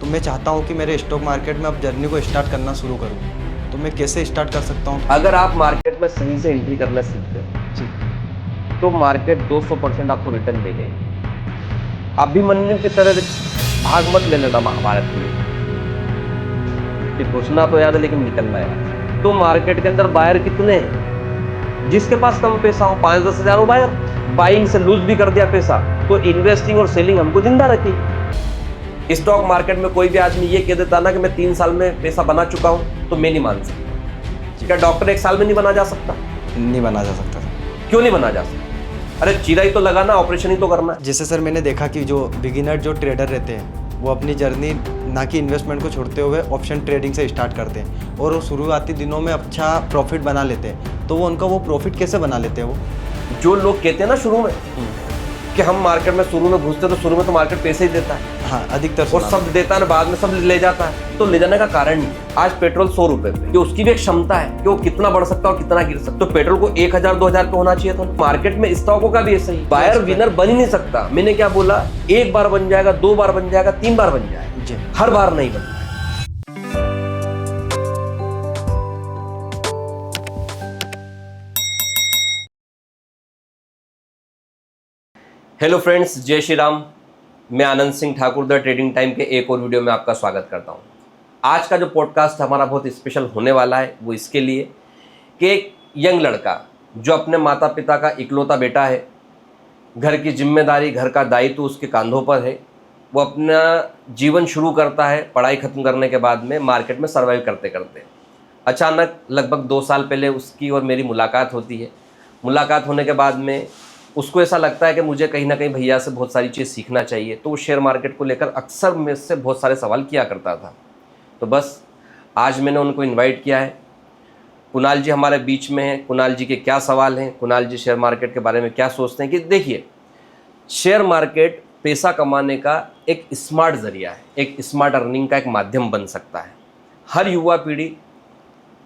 तो मैं चाहता हूँ कि मेरे स्टॉक मार्केट में अब जर्नी को स्टार्ट करना शुरू करूँ। तो मैं कैसे स्टार्ट कर सकता हूँ? अगर आप मार्केट में सही से एंट्री करना सीखते हो जी तो मार्केट 200% आपको रिटर्न दे देगी। अभिमन्यु की तरह भाग मत ले लेना महाभारत में कि घुसना तो याद है लेकिन निकलना है। तो मार्केट के अंदर बायर कितने हैं? जिसके पास कम पैसा हो 5-10 हजार हो बायर, बाइंग से लूज भी कर दिया पैसा, तो इन्वेस्टिंग और सेलिंग हमको जिंदा रखी। स्टॉक मार्केट में कोई भी आदमी ये कह देता ना कि मैं 3 साल में पैसा बना चुका हूं, तो मैं नहीं मान सकता। क्या डॉक्टर 1 साल में नहीं बना जा सकता? नहीं बना जा सकता था। क्यों नहीं बना जा सकता? अरे चीरा ही तो लगाना, ऑपरेशन ही तो करना है। जैसे सर मैंने देखा कि जो बिगिनर जो ट्रेडर रहते हैं वो अपनी जर्नी ना कि इन्वेस्टमेंट को छोड़ते हुए ऑप्शन ट्रेडिंग से स्टार्ट करते हैं और वो शुरुआती दिनों में अच्छा प्रॉफिट बना लेते हैं। तो वो उनका वो प्रॉफिट कैसे बना लेते हैं? वो जो लोग कहते हैं ना शुरू में कि हम मार्केट में शुरू में घुसते तो शुरू में तो मार्केट पैसे ही देता है, हाँ अधिकतर और सब देता है ना, बाद में सब ले जाता है। तो ले जाने का कारण नहीं, आज पेट्रोल 100 रुपए पे, कि उसकी भी एक क्षमता है कि वो कितना बढ़ सकता है और कितना गिर सकता है। तो पेट्रोल को 1000-2000 पे होना चाहिए था। मार्केट में स्टॉकों का भी ऐसा ही, बायर विनर बन ही नहीं सकता। मैंने क्या बोला, 1 बार बन जाएगा, 2 बार बन जाएगा, 3 बार बन जाएगा, जी हर बार नहीं बनता। हेलो फ्रेंड्स, जय श्री राम। मैं Anand Singh Thakur the trading time के एक और वीडियो में आपका स्वागत करता हूं। आज का जो पॉडकास्ट हमारा बहुत स्पेशल होने वाला है, वो इसके लिए कि एक यंग लड़का जो अपने माता पिता का इकलौता बेटा है, घर की जिम्मेदारी, घर का दायित्व उसके कांधों पर है, वो अपना जीवन शुरू करता है पढ़ाई ख़त्म करने के बाद में मार्केट में सर्वाइव करते करते। अचानक लगभग 2 साल पहले उसकी और मेरी मुलाकात होती है। मुलाकात होने के बाद में उसको ऐसा लगता है कि मुझे कहीं ना कहीं भैया से बहुत सारी चीज़ सीखना चाहिए। तो वो शेयर मार्केट को लेकर अक्सर मेरे से बहुत सारे सवाल किया करता था। तो बस आज मैंने उनको इनवाइट किया है। कुणाल जी हमारे बीच में हैं। कुणाल जी के क्या सवाल हैं, कुणाल जी शेयर मार्केट के बारे में क्या सोचते हैं। कि देखिए, शेयर मार्केट पैसा कमाने का एक स्मार्ट ज़रिया है, एक स्मार्ट अर्निंग का एक माध्यम बन सकता है। हर युवा पीढ़ी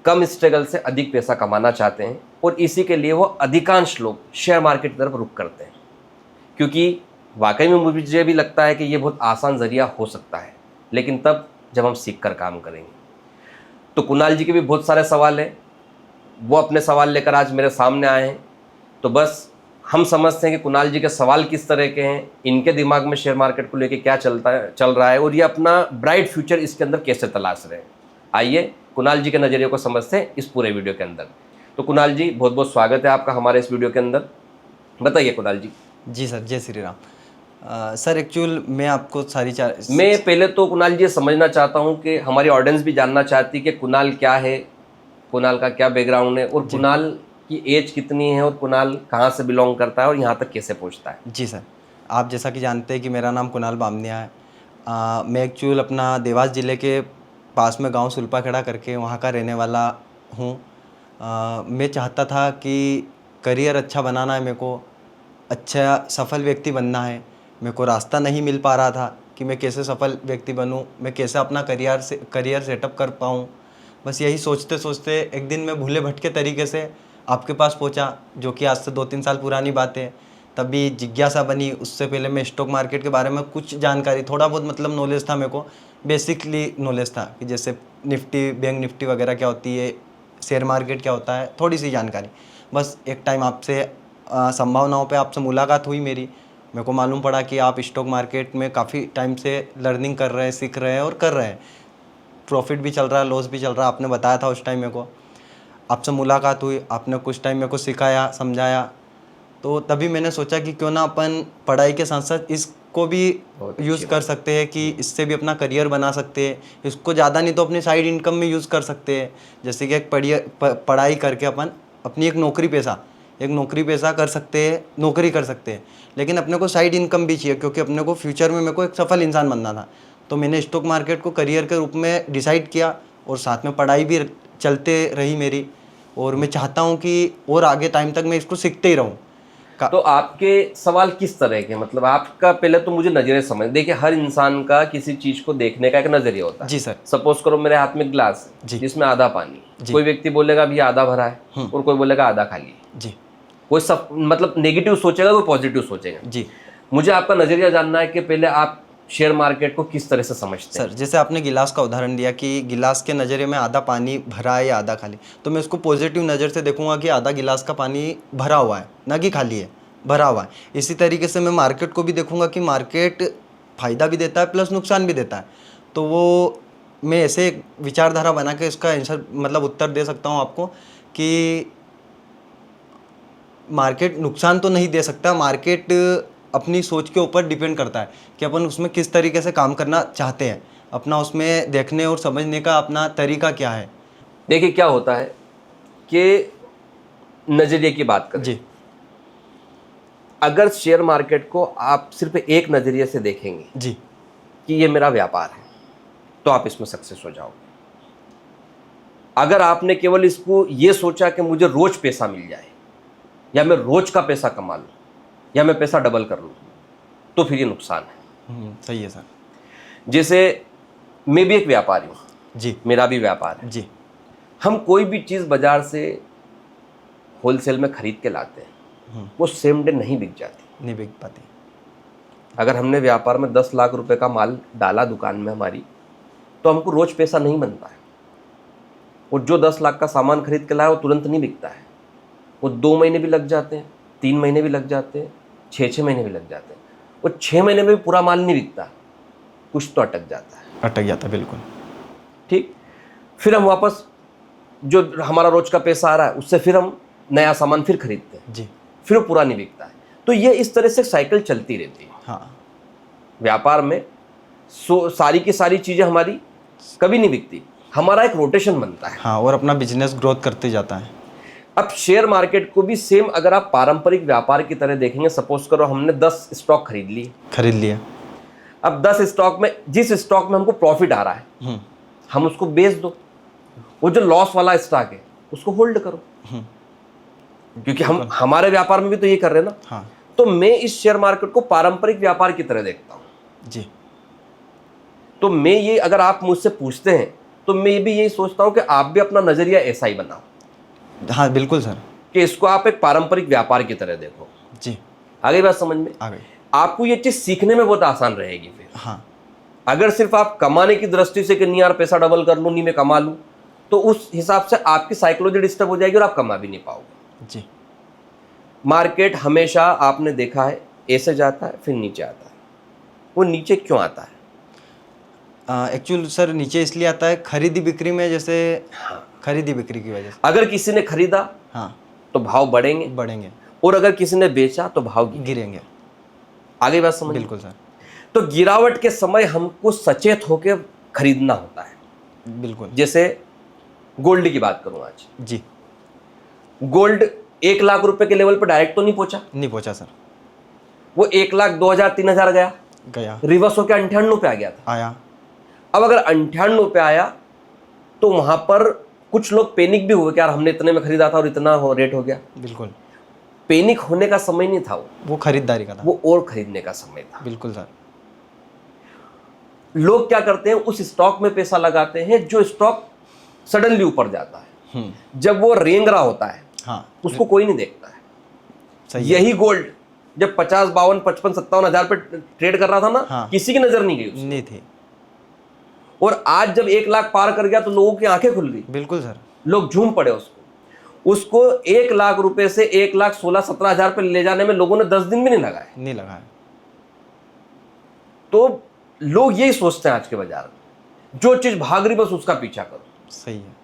कम स्ट्रगल से अधिक पैसा कमाना चाहते हैं और इसी के लिए वो अधिकांश लोग शेयर मार्केट की तरफ रुख करते हैं, क्योंकि वाकई में मुझे भी लगता है कि ये बहुत आसान ज़रिया हो सकता है, लेकिन तब जब हम सीख कर काम करेंगे। तो कुणाल जी के भी बहुत सारे सवाल हैं, वो अपने सवाल लेकर आज मेरे सामने आए हैं। तो बस हम समझते हैं कि कुणाल जी के सवाल किस तरह के हैं, इनके दिमाग में शेयर मार्केट को लेकर क्या चल रहा है और ये अपना ब्राइट फ्यूचर इसके अंदर कैसे तलाश रहे हैं। आइए कुणाल जी के नज़रिए को समझते हैं इस पूरे वीडियो के अंदर। तो कुणाल जी, बहुत बहुत स्वागत है आपका हमारे इस वीडियो के अंदर। बताइए कुणाल जी। जी सर, जय श्री राम। सर एक्चुअल मैं आपको मैं पहले तो कुणाल जी समझना चाहता हूं कि हमारी ऑडियंस भी जानना चाहती है कि कुणाल क्या है, कुणाल का क्या बैकग्राउंड है, और कुणाल की एज कितनी है, और कुणाल कहाँ से बिलोंग करता है और यहाँ तक कैसे पहुँचता है। जी सर, आप जैसा कि जानते हैं कि मेरा नाम कुणाल बामनिया है। मैं एक्चुअल अपना देवास ज़िले के पास में गांव सुलपाखेड़ा करके वहाँ का रहने वाला हूँ। मैं चाहता था कि करियर अच्छा बनाना है, मेरे को अच्छा सफल व्यक्ति बनना है। मेरे को रास्ता नहीं मिल पा रहा था कि मैं कैसे सफल व्यक्ति बनूं, मैं कैसे अपना करियर सेटअप कर पाऊं। बस यही सोचते सोचते एक दिन मैं भूले भटके तरीके से आपके पास पहुंचा, जो कि आज से 2-3 साल पुरानी बात है। तभी जिज्ञासा बनी। उससे पहले मैं स्टॉक मार्केट के बारे में कुछ जानकारी, थोड़ा बहुत मतलब नॉलेज था मेरे को, बेसिकली नॉलेज था कि जैसे निफ्टी, बैंक निफ्टी वगैरह क्या होती है, शेयर मार्केट क्या होता है, थोड़ी सी जानकारी। बस एक टाइम आपसे संभावनाओं पे आपसे मुलाकात हुई मेरी। मेरे को मालूम पड़ा कि आप स्टॉक मार्केट में काफ़ी टाइम से लर्निंग कर रहे हैं, सीख रहे हैं और कर रहे हैं। प्रॉफिट भी चल रहा है, लॉस भी चल रहा है। आपने बताया था उस टाइम मेरे को। आपसे मुलाकात हुई, आपने कुछ टाइम मेरे को सिखाया, समझाया। तो तभी मैंने सोचा कि क्यों ना अपन पढ़ाई के साथ साथ इसको भी यूज़ कर सकते हैं, कि इससे भी अपना करियर बना सकते हैं। इसको ज़्यादा नहीं तो अपनी साइड इनकम में यूज़ कर सकते हैं। जैसे कि एक पढ़ाई करके अपन अपनी एक नौकरी पैसा कर सकते हैं, नौकरी कर सकते हैं, लेकिन अपने को साइड इनकम भी चाहिए, क्योंकि अपने को फ्यूचर में मेरे को एक सफल इंसान बनना था। तो मैंने स्टॉक मार्केट को करियर के रूप में डिसाइड किया और साथ में पढ़ाई भी चलते रही मेरी। और मैं चाहता हूँ कि और आगे टाइम तक मैं इसको सीखते ही रहूँ। तो आपके सवाल किस तरह के, मतलब आपका पहले तो मुझे नजरिया समझ। देखिए, हर इंसान का किसी चीज को देखने का एक नजरिया होता है। जी सर। सपोज करो मेरे हाथ में गिलास है जिसमें आधा पानी, कोई व्यक्ति बोलेगा भी आधा भरा है और कोई बोलेगा आधा खाली है। जी। कोई सब मतलब नेगेटिव सोचेगा, कोई पॉजिटिव सोचेगा। जी। मुझे आपका नजरिया जानना है कि पहले आप शेयर मार्केट को किस तरह से समझते हैं? सर जैसे आपने गिलास का उदाहरण दिया कि गिलास के नज़रिए में आधा पानी भरा है या आधा खाली, तो मैं उसको पॉजिटिव नज़र से देखूंगा कि आधा गिलास का पानी भरा हुआ है, ना कि खाली है, भरा हुआ है। इसी तरीके से मैं मार्केट को भी देखूंगा कि मार्केट फ़ायदा भी देता है प्लस नुकसान भी देता है। तो वो मैं ऐसे एक विचारधारा बना के इसका आंसर मतलब उत्तर दे सकता हूँ आपको कि मार्केट नुकसान तो नहीं दे सकता, मार्केट अपनी सोच के ऊपर डिपेंड करता है कि अपन उसमें किस तरीके से काम करना चाहते हैं, अपना उसमें देखने और समझने का अपना तरीका क्या है। देखिए क्या होता है कि नज़रिए की बात करें, जी अगर शेयर मार्केट को आप सिर्फ एक नज़रिए से देखेंगे जी कि ये मेरा व्यापार है, तो आप इसमें सक्सेस हो जाओगे। अगर आपने केवल इसको ये सोचा कि मुझे रोज पैसा मिल जाए, या मैं रोज का पैसा कमा लूँ, या मैं पैसा डबल कर लूँ, तो फिर ये नुकसान है। सही है सर। जैसे मैं भी एक व्यापारी हूँ, जी मेरा भी व्यापार है। जी हम कोई भी चीज़ बाजार से होलसेल में खरीद के लाते हैं, वो सेम डे नहीं बिक जाती, नहीं बिक पाती। अगर हमने व्यापार में 10 लाख रुपए का माल डाला दुकान में हमारी, तो हमको रोज पैसा नहीं बनता है। वो जो 10 लाख का सामान खरीद के लाया वो तुरंत नहीं बिकता है, वो 2 महीने भी लग जाते हैं, 3 महीने भी लग जाते हैं, 6 महीने भी लग जाते हैं। वो 6 महीने में भी पूरा माल नहीं बिकता, कुछ तो अटक जाता है। अटक जाता, बिल्कुल ठीक, फिर हम वापस जो हमारा रोज का पैसा आ रहा है उससे फिर हम नया सामान फिर खरीदते हैं, जी फिर वो पूरा नहीं बिकता है। तो ये इस तरह से साइकिल चलती रहती है। हाँ व्यापार में सारी की सारी चीज़ें हमारी कभी नहीं बिकती, हमारा एक रोटेशन बनता है। हाँ, और अपना बिजनेस ग्रोथ करते जाता है। अब शेयर मार्केट को भी सेम अगर आप पारंपरिक व्यापार की तरह देखेंगे, सपोज करो हमने 10 स्टॉक खरीद लिए। अब 10 स्टॉक में जिस स्टॉक में हमको प्रॉफिट आ रहा है हम उसको बेच दो, वो जो लॉस वाला स्टॉक है उसको होल्ड करो, क्योंकि हम हमारे व्यापार में भी तो ये कर रहे हैं ना। हाँ तो मैं इस शेयर मार्केट को पारंपरिक व्यापार की तरह देखता हूं। जी। तो मैं ये, अगर आप मुझसे पूछते हैं तो मैं भी यही सोचता हूं कि आप भी अपना नजरिया ऐसा ही बनाओ। हाँ बिल्कुल सर, कि इसको आप एक पारंपरिक व्यापार की तरह देखो। जी आगे बात समझ में आ गई। आपको ये चीज सीखने में बहुत आसान रहेगी फिर। हाँ अगर सिर्फ आप कमाने की दृष्टि से कि नहीं यार पैसा डबल कर लूं, नहीं मैं कमा लूं, तो उस हिसाब से आपकी साइकोलॉजी डिस्टर्ब हो जाएगी और आप कमा भी नहीं पाओगे। जी। मार्केट हमेशा आपने देखा है ऐसे जाता है फिर नीचे आता है। वो नीचे क्यों आता है? एक्चुअल सर नीचे इसलिए आता है खरीदी बिक्री में, जैसे खरीदी बिक्री की वजह से। अगर किसी ने खरीदा हाँ तो भाव बढ़ेंगे, और अगर किसी ने बेचा तो भाव गिरेंगे। आगे बात समझ? बिल्कुल सर। तो गिरावट के समय हमको सचेत होकर खरीदना होता है। बिल्कुल। जैसे गोल्ड की बात करूं आज, जी। गोल्ड 1 लाख रुपए के लेवल पर डायरेक्ट तो नहीं पहुंचा सर। वो 1 लाख 2,000 3,000 गया, रिवर्स होकर 98 पे आ गया था। आया। अब अगर 98 पे आया तो वहां पर कुछ लोग पैनिक भी हुए कि यार हमने इतने में खरीदा था और इतना रेट हो गया। बिल्कुल। पैनिक होने का समय नहीं था, वो खरीदारी का था, वो और खरीदने का समय था। बिल्कुल सर। लोग क्या करते हैं, उस स्टॉक में पैसा लगाते हैं जो स्टॉक सडनली ऊपर जाता है। जब वो रेंग रहा होता है हाँ, उसको कोई नहीं देखता है। सही यही गोल्ड जब 50 52 55 57 हजार पे ट्रेड कर रहा था ना, हाँ, किसी की नजर नहीं गई उसको। नहीं थी। और आज जब 1 लाख पार कर गया तो लोगों की आंखें खुल गई। बिल्कुल सर। लोग झूम पड़े उसको 1 लाख रुपए से 1 लाख 16 17 हजार पे ले जाने में लोगों ने 10 दिन भी नहीं लगाए। तो लोग यही सोचते हैं आज के बाजार में, जो चीज भाग रही बस उसका पीछा करो। सही है।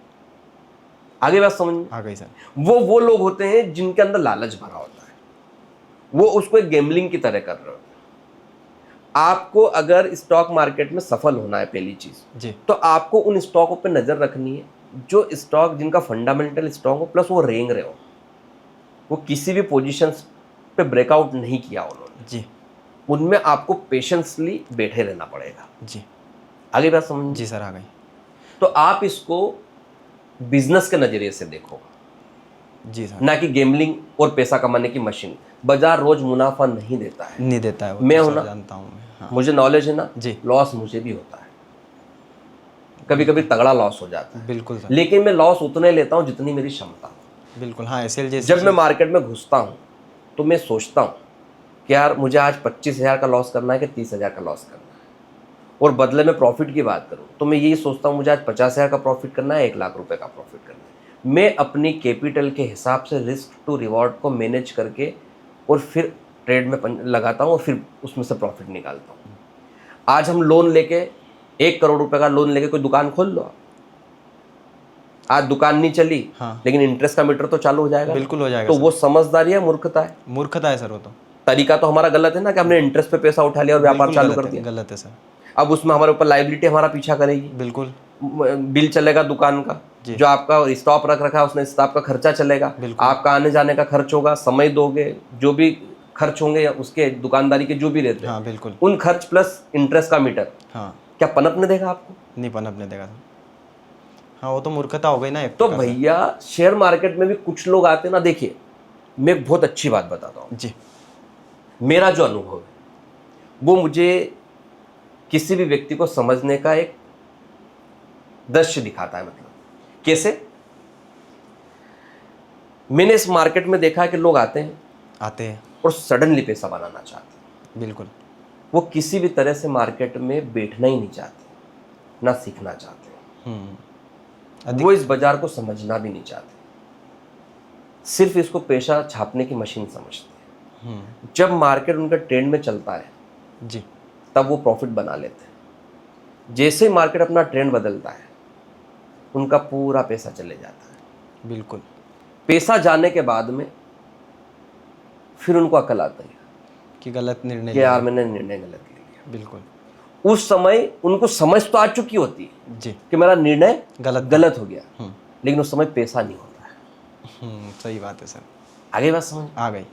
आगे बात समझ में आ गई सर। वो लोग होते हैं जिनके अंदर लालच भरा होता है, वो उसको एक गैम्बलिंग की तरह कर रहे होते हैं। आपको अगर स्टॉक मार्केट में सफल होना है, पहली चीज जी, तो आपको उन स्टॉकों पे नजर रखनी है जो स्टॉक जिनका फंडामेंटल स्ट्रॉन्ग हो, प्लस वो रेंग रहे हो, वो किसी भी पोजीशन पे ब्रेकआउट नहीं किया उन्होंने जी, उनमें आपको पेशेंसली बैठे रहना पड़ेगा जी। आगे बात समझ? जी सर, आ गई। तो आप इसको बिजनेस के नजरिए से देखो जी सर, ना कि गेमलिंग और पैसा कमाने की मशीन। बाजार रोज मुनाफा नहीं देता है, नहीं देता है। मैं हूं ना, जानता हूं मैं। हाँ। मुझे नॉलेज है ना जी। लॉस मुझे भी होता है, कभी कभी तगड़ा लॉस हो जाता है। बिल्कुल सर। लेकिन मैं लॉस उतने लेता हूं जितनी मेरी क्षमता हो। बिल्कुल। हाँ, एसएल जैसे जब मैं मार्केट में घुसता हूं तो मैं सोचता हूं कि यार मुझे आज 25,000 का लॉस करना है कि 30,000 का लॉस करना है। और बदले में प्रॉफिट की बात करूँ तो मैं यही सोचता हूँ मुझे आज 50,000 का प्रॉफिट करना है, 1,00,000 रुपए का प्रॉफिट करना है। मैं अपनी कैपिटल के हिसाब से रिस्क टू रिवॉर्ड को मैनेज करके और फिर ट्रेड में लगाता हूँ और फिर उसमें से प्रॉफिट निकालता हूँ। आज हम लोन लेके 1 करोड़ रुपए का लोन लेके कोई दुकान खोल लो आप। आज दुकान नहीं चली, हाँ। लेकिन इंटरेस्ट का मीटर तो चालू हो जाएगा। बिल्कुल हो जाएगा तो सर। वो समझदारी है, मूर्खता है? मूर्खता है सर वो तो। तरीका तो हमारा गलत है ना कि हमने इंटरेस्ट पे पैसा उठा लिया और व्यापार बिल्कुल चालू गलत कर है, दिया। गलत है सर। अब उसमें हमारे ऊपर लाइबिलिटी हमारा पीछा करेगी। बिल्कुल। बिल चलेगा दुकान का, जी। जो आपका स्टॉप रख रखा है उसने स्टॉप का खर्चा चलेगा, बिल्कुल। आपका आने जाने का खर्च होगा, समय दोगे, जो भी खर्च होंगे या उसके दुकानदारी के जो भी रहते हैं, हाँ बिल्कुल। उन खर्च प्लस इंटरेस्ट का मीटर, हाँ। क्या पनप ने देगा आपको? नहीं पनप ने देगा सर। हाँ वो तो मूर्खता हो गई ना एक तो प्रकार से। भैया शेयर मार्केट में भी कुछ लोग आते हैं ना, देखिए मैं एक बहुत अच्छी बात बताता हूँ। जी। मेरा जो अनुभव है वो मुझे किसी भी व्यक्ति को समझने का एक दृश्य दिखाता है। मतलब कैसे? मैंने इस मार्केट में देखा है कि लोग आते हैं और सडनली पैसा बनाना चाहते हैं। बिल्कुल। वो किसी भी तरह से मार्केट में बैठना ही नहीं चाहते, ना सीखना चाहते हैं। वो इस बाजार को समझना भी नहीं चाहते, सिर्फ इसको पैसा छापने की मशीन समझते हैं। जब मार्केट उनका ट्रेंड में चलता है जी, तब वो प्रॉफिट बना लेते हैं। जैसे ही मार्केट अपना ट्रेंड बदलता है उनका पूरा पैसा चले जाता है। बिल्कुल। पैसा जाने के बाद में फिर उनको अकल आता है कि गलत निर्णय कि यार मैंने निर्णय गलत ले लिया। बिल्कुल। उस समय उनको समझ तो आ चुकी होती है जी कि मेरा निर्णय गलत हो गया, लेकिन उस समय पैसा नहीं होता है। सही बात है सर। आगे बात समझ आ गई।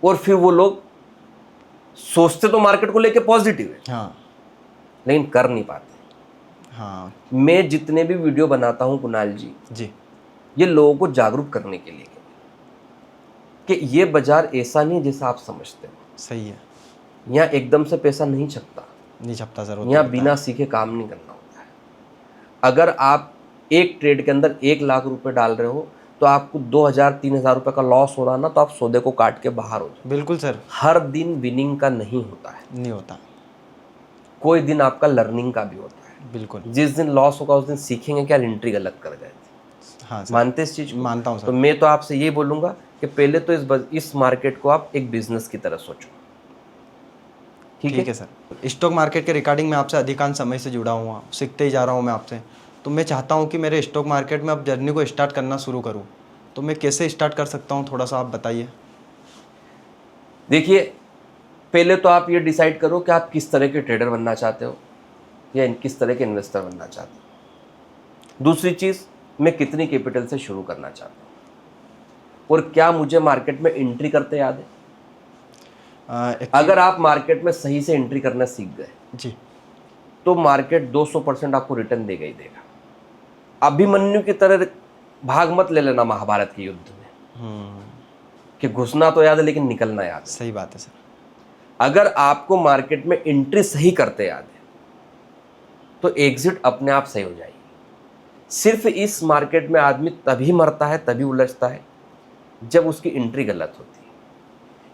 और फिर वो लोग सोचते तो मार्केट को लेके पॉजिटिव है, हाँ। लेकिन कर नहीं पाते। हाँ। मैं जितने भी वीडियो बनाता हूँ कुणाल जी, ये लोगों को जागरूक करने के लिए कि ये बाजार ऐसा नहीं जैसा आप समझते हो। सही है। यहाँ एकदम से पैसा नहीं छपता, नहीं छपता सर। यहाँ बिना सीखे काम नहीं करना होता है। अगर आप एक ट्रेड के अंदर 1,00,000 रुपए डाल रहे हो तो आपको 2,000-3,000 रुपए का लॉस हो रहा ना, तो आप सौदे को काट के बाहर हो जाओ। बिल्कुल सर। हर दिन विनिंग का नहीं होता है, नहीं होता। कोई दिन आपका लर्निंग का भी होता है। बिल्कुल। जिस दिन लॉस होगा उस दिन सीखेंगे कि यार एंट्री गलत कर गए थे। हाँ सर। मानते इस चीज को? मानता हूँ सर। तो मैं तो आपसे ये बोलूंगा कि पहले तो इस मार्केट को आप एक बिजनेस की तरह सोचो। ठीक है सर। स्टॉक मार्केट के रिगार्डिंग मैं आपसे अधिकांश समय से जुड़ा हुआ, सीखते ही जा रहा हूँ मैं आपसे। तो मैं चाहता हूँ कि मेरे स्टॉक मार्केट में अब जर्नी को स्टार्ट करना शुरू करूँ, तो मैं कैसे स्टार्ट कर सकता हूँ, थोड़ा सा आप बताइए। देखिए पहले तो आप ये डिसाइड करो कि आप किस तरह के ट्रेडर बनना चाहते हो या किस तरह के इन्वेस्टर बनना चाहते हो। दूसरी चीज़, मैं कितनी कैपिटल से शुरू करना चाहता हूँ और क्या मुझे मार्केट में एंट्री करते याद है। अगर आप मार्केट में सही से एंट्री करना सीख गए जी, तो मार्केट 200% आपको रिटर्न देगा ही देगा। अभिमन्यु की तरह भाग मत ले लेना महाभारत के युद्ध में कि घुसना तो याद है लेकिन निकलना याद है। सही बात है सर। अगर आपको मार्केट में एंट्री सही करते याद है तो एग्जिट अपने आप सही हो जाएगी। सिर्फ इस मार्केट में आदमी तभी मरता है, तभी उलझता है जब उसकी एंट्री गलत होती है।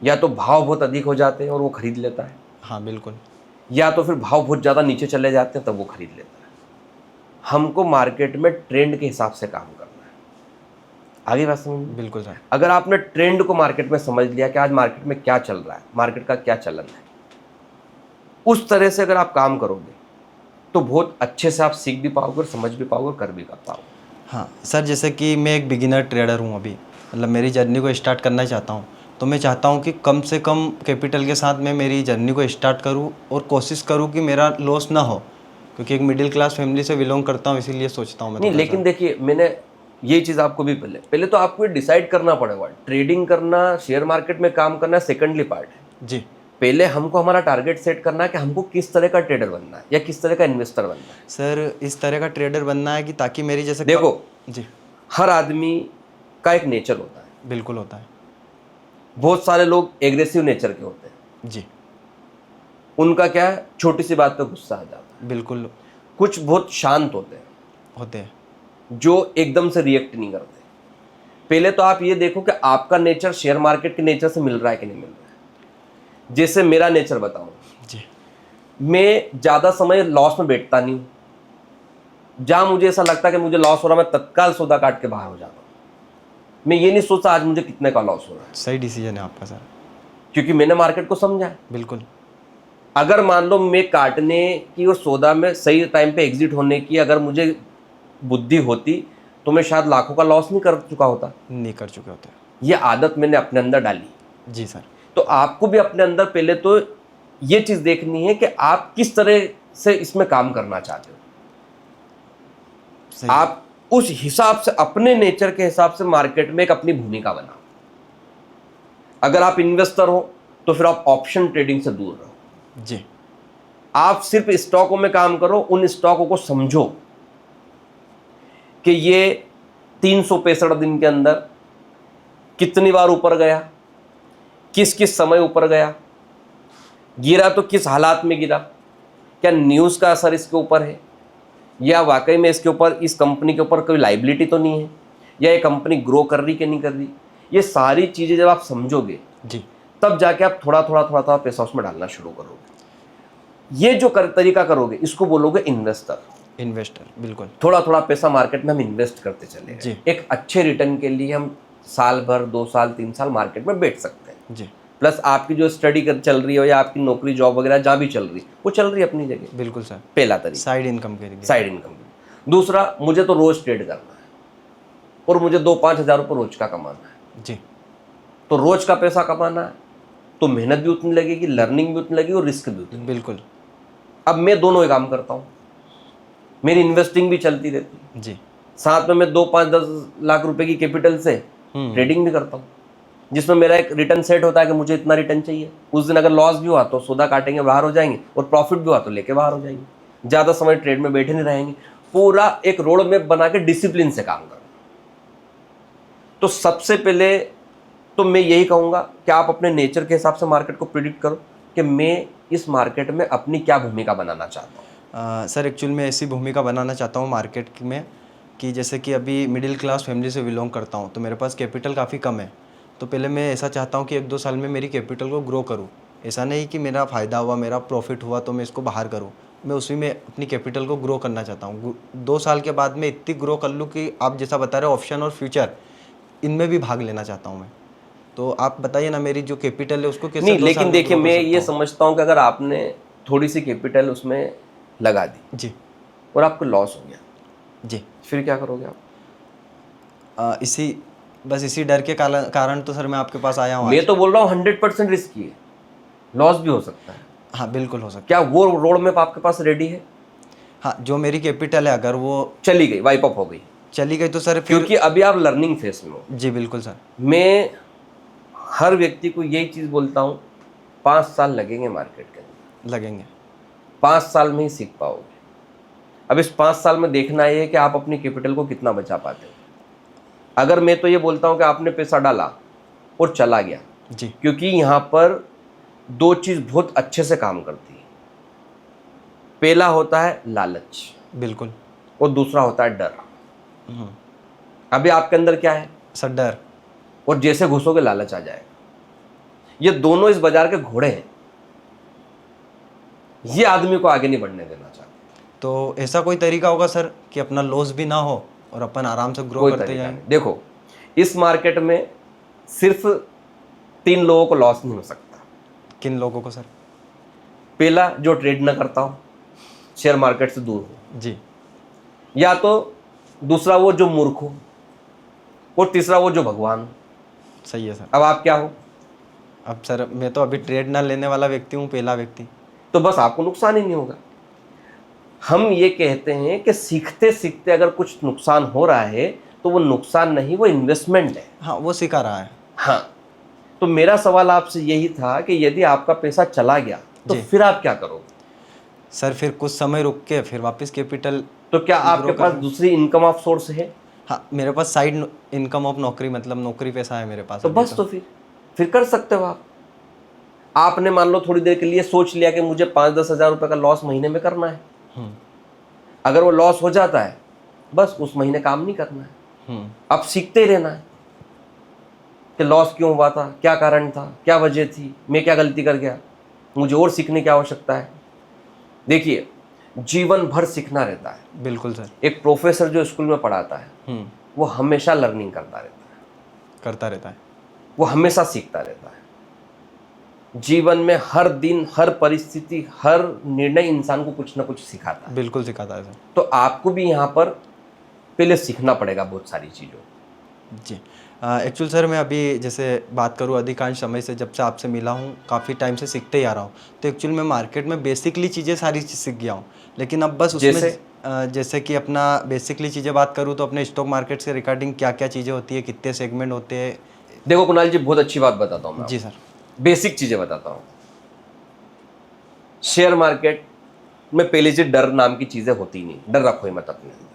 या तो भाव बहुत अधिक हो जाते हैं और वो खरीद लेता है, हाँ बिल्कुल, या तो फिर भाव बहुत ज़्यादा नीचे चले जाते हैं तब वो खरीद लेता है। हमको मार्केट में ट्रेंड के हिसाब से काम करना है। आगे बात समझ? बिल्कुल सर। अगर आपने ट्रेंड को मार्केट में समझ लिया कि आज मार्केट में क्या चल रहा है, मार्केट का क्या चलन है, उस तरह से अगर आप काम करोगे तो बहुत अच्छे से आप सीख भी पाओगे और समझ भी पाओगे और कर भी पाओगे। हाँ सर, जैसे कि मैं एक बिगिनर ट्रेडर हूँ अभी, मतलब मेरी जर्नी को स्टार्ट करना चाहता हूँ, तो मैं चाहता हूँ कि कम से कम कैपिटल के साथ मैं मेरी जर्नी को स्टार्ट करूँ और कोशिश करूँ कि मेरा लॉस ना हो, क्योंकि एक मिडिल क्लास फैमिली से बिलोंग करता हूँ, इसीलिए सोचता हूँ मैं। नहीं, लेकिन देखिए मैंने ये चीज़ आपको भी पहले तो आपको ये डिसाइड करना पड़ेगा। ट्रेडिंग करना, शेयर मार्केट में काम करना सेकेंडली पार्ट है जी। पहले हमको हमारा टारगेट सेट करना है कि हमको किस तरह का ट्रेडर बनना है या किस तरह का इन्वेस्टर बनना है। सर इस तरह का ट्रेडर बनना है कि ताकि मेरी जैसे देखो जी, हर आदमी का एक नेचर होता है। बिल्कुल होता है। बहुत सारे लोग एग्रेसिव नेचर के होते हैं जी, उनका क्या है, छोटी सी बात पे गुस्सा आ जाता है। बिल्कुल कुछ बहुत शांत होते हैं जो एकदम से रिएक्ट नहीं करते। पहले तो आप ये देखो कि आपका नेचर शेयर मार्केट के नेचर से मिल रहा है कि नहीं मिल रहा है। जैसे मेरा नेचर बताऊं, जी, मैं ज़्यादा समय लॉस में बैठता नहीं हूँ। जहाँ मुझे ऐसा लगता है कि मुझे लॉस हो रहा है, मैं तत्काल सौदा काट के बाहर हो जाता हूँ। मैं ये नहीं सोचता आज मुझे कितने का लॉस हो रहा है, सही डिसीजन है आपका सर। क्योंकि मैंने मार्केट को समझा है। बिल्कुल। अगर मान लो मैं काटने की और सौदा में सही टाइम पे एग्जिट होने की अगर मुझे बुद्धि होती तो मैं शायद लाखों का लॉस नहीं कर चुका होता। नहीं कर चुके होते। ये आदत मैंने अपने अंदर डाली। जी सर। तो आपको भी अपने अंदर पहले तो ये चीज़ देखनी है कि आप किस तरह से इसमें काम करना चाहते हो। सही। आप उस हिसाब से अपने नेचर के हिसाब से मार्केट में एक अपनी भूमिका बनाओ। अगर आप इन्वेस्टर हो तो फिर आप ऑप्शन ट्रेडिंग से दूर रहो। जी। आप सिर्फ स्टॉकों में काम करो, उन स्टॉकों को समझो कि ये 365 दिन के अंदर कितनी बार ऊपर गया, किस किस समय ऊपर गया, गिरा तो किस हालात में गिरा, क्या न्यूज़ का असर इसके ऊपर है, या वाकई में इसके ऊपर इस कंपनी के ऊपर कोई लाइबिलिटी तो नहीं है, या ये कंपनी ग्रो कर रही कि नहीं कर रही। ये सारी चीज़ें जब आप समझोगे जी। तब जाके आप थोड़ा थोड़ा पैसा उसमें डालना शुरू करोगे। ये जो तरीका करोगे इसको बोलोगे इन्वेस्टर। बिल्कुल। थोड़ा थोड़ा पैसा मार्केट में हम इन्वेस्ट करते चले जी। एक अच्छे रिटर्न के लिए हम साल भर 2 साल 3 साल मार्केट में बैठ सकते हैं। जी। प्लस आपकी जो स्टडी चल रही हो या आपकी नौकरी जॉब वगैरह जहाँ भी चल रही वो चल रही है अपनी जगह। बिल्कुल सर। पहला तरीका साइड इनकम के लिए। Side income. दूसरा, मुझे तो रोज ट्रेड करना है और मुझे 2-5 हज़ार रुपये रोज का कमाना है। जी। तो रोज का पैसा कमाना है तो मेहनत भी उतनी लगेगी, लर्निंग भी उतनी लगेगी और रिस्क भी उतनी। बिल्कुल। अब मैं दोनों ही काम करता हूँ, मेरी इन्वेस्टिंग भी चलती रहती है, जी। साथ में मैं 2-5-10 लाख रुपए की कैपिटल से ट्रेडिंग भी करता हूँ, जिसमें मेरा एक रिटर्न सेट होता है कि मुझे इतना रिटर्न चाहिए। उस दिन अगर लॉस भी हुआ तो सौदा काटेंगे, बाहर हो जाएंगे, और प्रॉफिट भी हुआ तो लेके बाहर हो जाएंगे। ज़्यादा समय ट्रेड में बैठे नहीं रहेंगे, पूरा एक रोड मैप बना के डिसिप्लिन से काम करना। तो सबसे पहले तो मैं यही कहूँगा कि आप अपने नेचर के हिसाब से मार्केट को प्रिडिक्ट करो कि मैं इस मार्केट में अपनी क्या भूमिका बनाना चाहता हूँ। सर एक्चुअल में ऐसी भूमिका बनाना चाहता हूँ मार्केट में कि जैसे कि अभी मिडिल क्लास फैमिली से बिलोंग करता हूँ, तो मेरे पास कैपिटल काफ़ी कम है। तो पहले मैं ऐसा चाहता हूँ कि 1-2 साल में मेरी कैपिटल को ग्रो करूँ। ऐसा नहीं कि मेरा फ़ायदा हुआ, मेरा प्रॉफिट हुआ तो मैं इसको बाहर करूँ। मैं उसी में अपनी कैपिटल को ग्रो करना चाहता हूँ। 2 साल के बाद मैं इतनी ग्रो कर लूँ कि आप जैसा बता रहे हो ऑप्शन और फ्यूचर, इनमें भी भाग लेना चाहता हूँ मैं। तो आप बताइए ना मेरी जो कैपिटल है उसको कैसे नहीं, 2 साल लेकिन में देखिए, grow कर मैं सकता ये हूँ? समझता हूँ कि अगर आपने थोड़ी सी कैपिटल उसमें लगा दी जी। और आपको लॉस हो गया, जी। फिर क्या करोगे आप? इसी डर के कारण तो सर मैं आपके पास आया हूँ मैं आज। तो बोल रहा हूँ 100% रिस्क है, लॉस भी हो सकता है। हाँ बिल्कुल हो सकता क्या वो रोड मैप आपके पास रेडी है? है। हाँ, जो मेरी कैपिटल है अगर वो चली गई, वाइप अप हो गई, चली गई तो सर फिर। क्योंकि अभी आप लर्निंग फेज में हो। जी बिल्कुल सर। मैं हर व्यक्ति को यही चीज़ बोलता हूँ, 5 साल लगेंगे मार्केट के अंदर, लगेंगे। 5 साल में ही सीख पाओगे। अब इस 5 साल में देखना ये है कि आप अपनी कैपिटल को कितना बचा पाते हो। अगर मैं तो ये बोलता हूँ कि आपने पैसा डाला और चला गया, जी। क्योंकि यहाँ पर 2 चीज़ बहुत अच्छे से काम करती है। पहला होता है लालच, बिल्कुल। और दूसरा होता है डर। अभी आपके अंदर क्या है? सर डर। और जैसे घुसोगे लालच आ जाएगा। ये दोनों इस बाजार के घोड़े हैं, ये आदमी को आगे नहीं बढ़ने देना चाहते। तो ऐसा कोई तरीका होगा सर कि अपना लॉस भी ना हो और अपन आराम से ग्रो कोई करते तरीका जाएं? नहीं। देखो, इस मार्केट में सिर्फ 3 लोगों को लॉस नहीं हो सकता। किन लोगों को सर? पहला, जो ट्रेड ना करता हो, शेयर मार्केट से दूर हो, जी। या तो दूसरा वो जो मूर्ख हो, और तीसरा वो जो भगवान हो। सही है सर। अब आप क्या हो? अब सर मैं तो अभी ट्रेड ना लेने वाला व्यक्ति हूँ, पहला व्यक्ति। तो बस आपको नुकसान ही नहीं होगा। हम ये कहते हैं कि सीखते सीखते अगर कुछ नुकसान हो रहा है तो वो नुकसान नहीं, वो इन्वेस्टमेंट है। हाँ, वो सिखा रहा है। हाँ, तो मेरा सवाल आपसे यही था कि यदि आपका पैसा चला गया तो जी। फिर आप क्या करोगे? सर फिर कुछ समय रुक के फिर वापस कैपिटल। तो क्या आपके पास दूसरी इनकम ऑफ सोर्स है? हाँ, मेरे पास साइड इनकम ऑफ नौकरी, मतलब नौकरी पैसा है मेरे पास तो अभी बस तो फिर कर सकते हो आप। आपने मान लो थोड़ी देर के लिए सोच लिया कि मुझे 5-10 हज़ार रुपये का लॉस महीने में करना है। अगर वो लॉस हो जाता है, बस उस महीने काम नहीं करना है, अब सीखते ही रहना है कि लॉस क्यों हुआ था, क्या कारण था, क्या वजह थी, मैं क्या गलती कर गया, मुझे और सीखने की आवश्यकता है। देखिए, जीवन भर सीखना रहता है। बिल्कुल सर। एक प्रोफेसर जो स्कूल में पढ़ाता है वो हमेशा लर्निंग करता रहता है, करता रहता है। वो हमेशा सीखता रहता है। जीवन में हर दिन, हर परिस्थिति, हर निर्णय इंसान को कुछ ना कुछ सिखाता है। बिल्कुल सिखाता है सर। तो आपको भी यहाँ पर पहले सीखना पड़ेगा बहुत सारी चीज़ों। जी, एक्चुअल सर मैं अभी जैसे बात करूँ, अधिकांश समय से जब से आपसे मिला हूँ काफ़ी टाइम से सीखते ही आ रहा हूँ। तो एक्चुअल में मार्केट में बेसिकली चीज़ें सारी सीख गया हूँ, लेकिन अब बस उसमें जैसे कि अपना बेसिकली चीज़ें बात करूँ तो अपने स्टॉक मार्केट से रिगार्डिंग क्या क्या चीज़ें होती है, कितने सेगमेंट होते हैं। देखो कुणाल जी, बहुत अच्छी बात बताता हूँ मैं जी सर। बेसिक चीज़ें बताता हूँ। शेयर मार्केट में पहले से डर नाम की चीज़ें होती नहीं, डर रखो ही मत अपने अंदर।